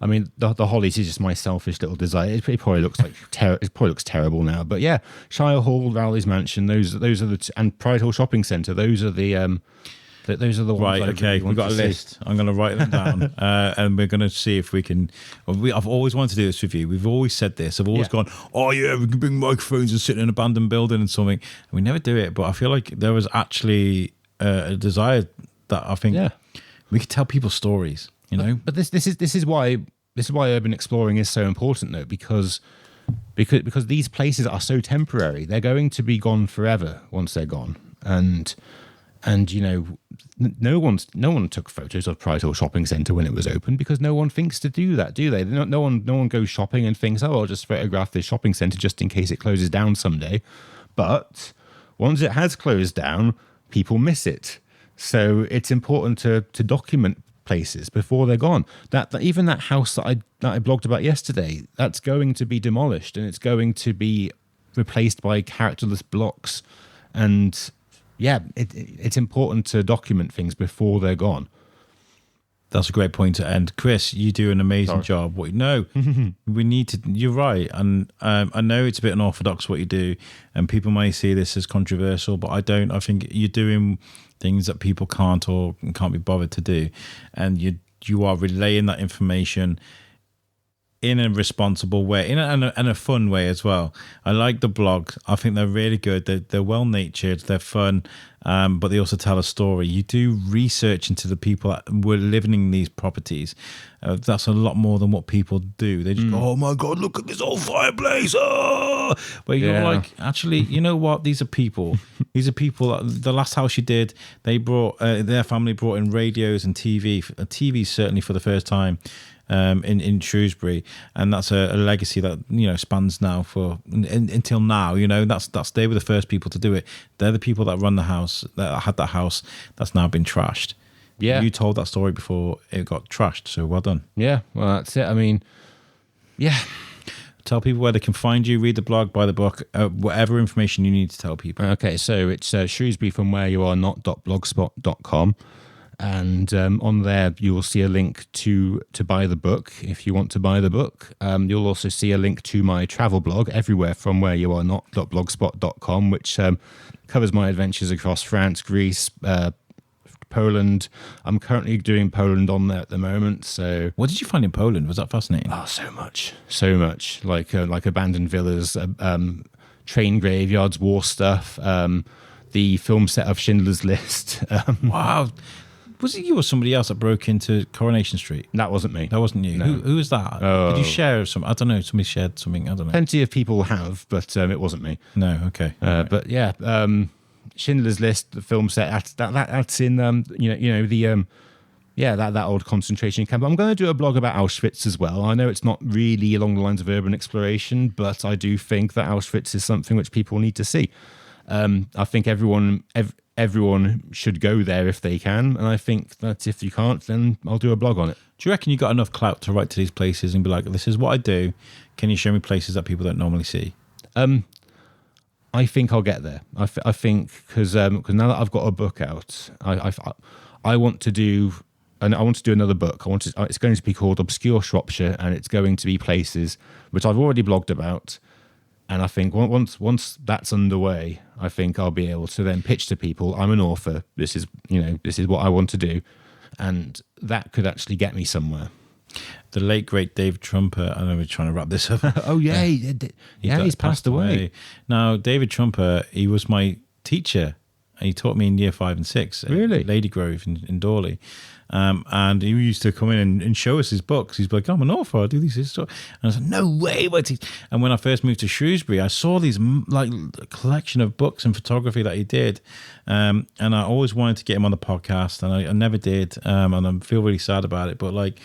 Speaker 2: I mean, the Hollies is just my selfish little desire. It probably looks like it probably looks terrible now, but yeah, Shire Hall, Rowley's Mansion. Those are the and Pride Hill Shopping Centre. Those are the ones.
Speaker 1: Right. Okay. We've got a list. I'm going to write them down, and we're going to see if we can. I've always wanted to do this with you. We've always said this. I've always gone, oh yeah, we can bring microphones and sit in an abandoned building and something. And we never do it, but I feel like there was actually a desire that I think we could tell people stories.
Speaker 2: But this is why urban exploring is so important, though, because these places are so temporary. They're going to be gone forever once they're gone, and no one took photos of Pride Hill Shopping Centre when it was open, because no one thinks to do that, do they? No one goes shopping and thinks, oh, I'll just photograph this shopping centre just in case it closes down someday. But once it has closed down, people miss it. So it's important to document places before they're gone. That even that house that I blogged about yesterday, that's going to be demolished and it's going to be replaced by characterless blocks. And yeah, it's important to document things before they're gone.
Speaker 1: That's a great point to end. Chris, you do an amazing job. No, we need to, you're right. And I know it's a bit unorthodox what you do, and people may see this as controversial, but I don't. I think you're doing things that people can't or can't be bothered to do. And you are relaying that information in a responsible way, in a fun way as well. I like the blogs. I think they're really good. They're well-natured. They're fun, but they also tell a story. You do research into the people that were living in these properties. That's a lot more than what people do. They just go, oh my God, look at this old fireplace. Oh! But you're like, actually, you know what? These are people. These are people. The last house you did, they brought, their family brought in radios and TV. TV certainly for the first time. In Shrewsbury, and that's a legacy that spans now for until now. That's they were the first people to do it. They're the people that run the house, that had that house that's now been trashed. Yeah, you told that story before it got trashed, so well done.
Speaker 2: Yeah, well that's it. I mean, yeah.
Speaker 1: Tell people where they can find you, read the blog, buy the book, whatever information you need to tell people.
Speaker 2: Okay, so it's shrewsburyfromwhereyouarenot.blogspot.com. And on there, you will see a link to buy the book if you want to buy the book. You'll also see a link to my travel blog, everywherefromwhereyouarenot.blogspot.com, which covers my adventures across France, Greece, Poland. I'm currently doing Poland on there at the moment. So,
Speaker 1: what did you find in Poland? Was that fascinating?
Speaker 2: Oh, so much. Like abandoned villas, train graveyards, war stuff. The film set of Schindler's List.
Speaker 1: Wow. Was it you or somebody else that broke into Coronation Street?
Speaker 2: That wasn't me.
Speaker 1: That wasn't you. No. Who was that?
Speaker 2: Oh.
Speaker 1: Did you share some? I don't know. Somebody shared something. I don't know.
Speaker 2: Plenty of people have, but it wasn't me.
Speaker 1: No. Okay.
Speaker 2: Right. But yeah, Schindler's List, the film set. That's in that old concentration camp. I'm going to do a blog about Auschwitz as well. I know it's not really along the lines of urban exploration, but I do think that Auschwitz is something which people need to see. I think everyone should go there if they can, and I think that if you can't, then I'll do a blog on it.
Speaker 1: Do you reckon you got enough clout to write to these places and be like, this is what I do, can you show me places that people don't normally see?
Speaker 2: I think I'll get there. I think because now that I've got a book out, I want to do another book. It's going to be called Obscure Shropshire, and it's going to be places which I've already blogged about. And I think once that's underway, I think I'll be able to then pitch to people, I'm an author. This is what I want to do, and that could actually get me somewhere.
Speaker 1: The late great David Trumper. I know we're trying to wrap this up.
Speaker 2: Oh yeah, he's passed away.
Speaker 1: Now, David Trumper, he was my teacher. He taught me in year 5 and 6.
Speaker 2: Really,
Speaker 1: Lady Grove in Dawley. And he used to come in and show us his books. He's like, I'm an author, I do these stuff. And I said, no way. And when I first moved to Shrewsbury, I saw these like collection of books and photography that he did. And I always wanted to get him on the podcast, and I never did. And I feel really sad about it. But like,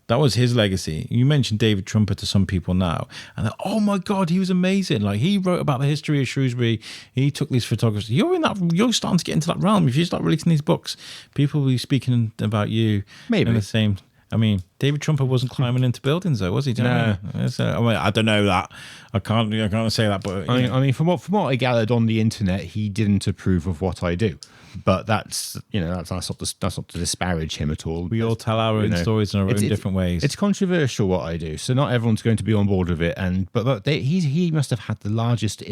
Speaker 1: that was his legacy. You mentioned David Trumper to some people now, and they're, oh my God, he was amazing. Like, he wrote about the history of Shrewsbury. He took these photographers. You're starting to get into that realm. If you start releasing these books, people will be speaking about you.
Speaker 2: Maybe
Speaker 1: in the same. I mean, David Trumper wasn't climbing into buildings, though, was he? Do you know what I mean? I don't know that. I can't say that. But
Speaker 2: I mean, from what I gathered on the internet, he didn't approve of what I do. But that's not to disparage him at all.
Speaker 1: We all tell our own stories in our own different ways.
Speaker 2: It's controversial what I do, so not everyone's going to be on board with it. But he must have had the largest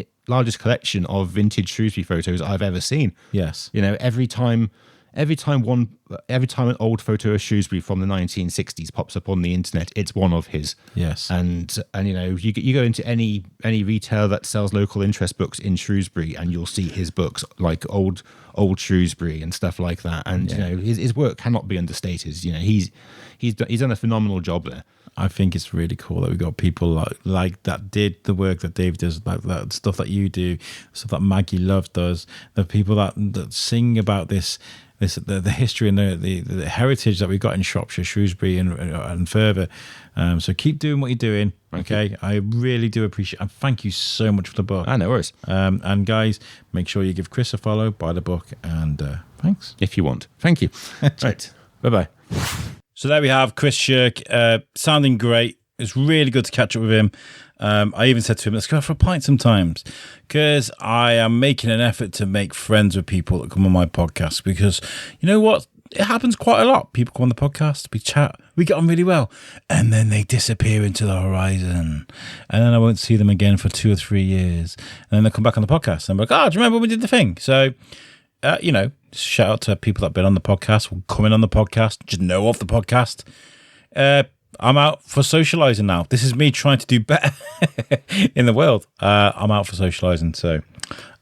Speaker 2: collection of vintage Shrewsbury photos I've ever seen.
Speaker 1: Yes,
Speaker 2: every time an old photo of Shrewsbury from the 1960s pops up on the internet, it's one of his.
Speaker 1: Yes,
Speaker 2: and you go into any retailer that sells local interest books in Shrewsbury, and you'll see his books, like old Shrewsbury and stuff like that. And his work cannot be understated. He's done a phenomenal job there.
Speaker 1: I think it's really cool that we got people like that did the work that Dave does, like that stuff that you do, stuff that Maggie Love does, the people that sing about the history and the heritage that we've got in Shropshire, Shrewsbury, and further. So keep doing what you're doing. Okay, I really do appreciate it. And thank you so much for the book.
Speaker 2: No worries.
Speaker 1: And guys, make sure you give Chris a follow, buy the book, and thanks.
Speaker 2: If you want. Thank you. Right. Bye-bye.
Speaker 1: So there we have Chris Schurke, sounding great. It's really good to catch up with him. I even said to him, let's go for a pint sometimes, because I am making an effort to make friends with people that come on my podcast, because you know what? It happens quite a lot. People come on the podcast, we chat, we get on really well, and then they disappear into the horizon, and then I won't see them again for 2 or 3 years, and then they come back on the podcast, and I'm like, oh, do you remember when we did the thing? So, shout out to people that have been on the podcast, will come in on the podcast, just know of the podcast. I'm out for socializing now. This is me trying to do better in the world. I'm out for socializing, so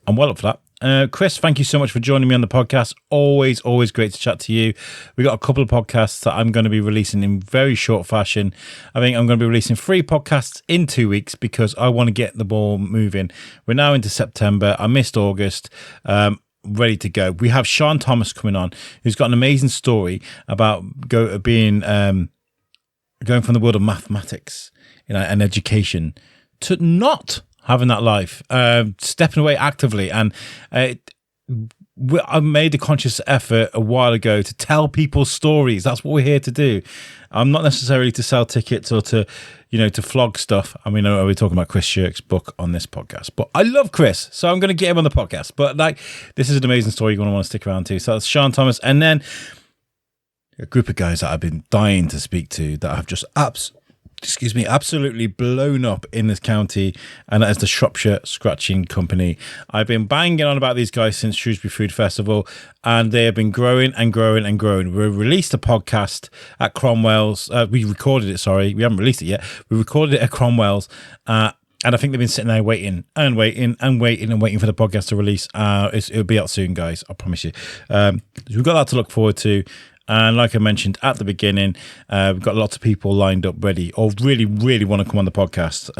Speaker 1: I'm well up for that. Chris, thank you so much for joining me on the podcast. Always great to chat to you. We got a couple of podcasts that I'm going to be releasing in very short fashion. I think I'm going to be releasing 3 podcasts in 2 weeks because I want to get the ball moving. We're now into September. I missed August. Ready to go. We have Sean Thomas coming on, who's got an amazing story about going from the world of mathematics, and education to not having that life, stepping away actively. And I made a conscious effort a while ago to tell people stories. That's what we're here to do. I'm not necessarily to sell tickets or to flog stuff. I mean, we're talking about Chris Schurke's book on this podcast, but I love Chris, so I'm going to get him on the podcast. But this is an amazing story you're going to want to stick around to. So that's Sean Thomas. And then a group of guys that I've been dying to speak to that have just absolutely blown up in this county, and that is the Shropshire Scratching Company. I've been banging on about these guys since Shrewsbury Food Festival, and they have been growing and growing and growing. We released a podcast at Cromwell's. We recorded it, sorry. We haven't released it yet. We recorded it at Cromwell's, and I think they've been sitting there waiting for the podcast to release. It'll be out soon, guys. I promise you. We've got that to look forward to. And like I mentioned at the beginning, we've got lots of people lined up ready or really, really want to come on the podcast.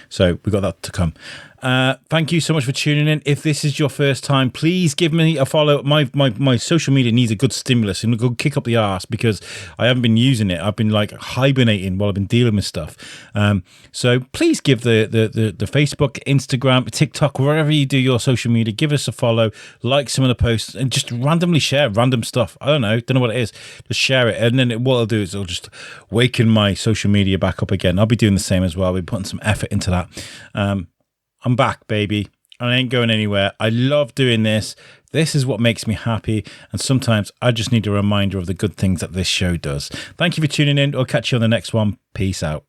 Speaker 1: So we've got that to come. Thank you so much for tuning in. If this is your first time, please give me a follow. My social media needs a good stimulus and a good kick up the arse because I haven't been using it. I've been hibernating while I've been dealing with stuff. So please give the Facebook, Instagram, TikTok, wherever you do your social media, give us a follow, like some of the posts, and just randomly share random stuff. I don't know what it is. Just share it, and then what I'll do is I'll just waken my social media back up again. I'll be doing the same as well. We're putting some effort into that. I'm back, baby. I ain't going anywhere. I love doing this. This is what makes me happy. And sometimes I just need a reminder of the good things that this show does. Thank you for tuning in. I'll catch you on the next one. Peace out.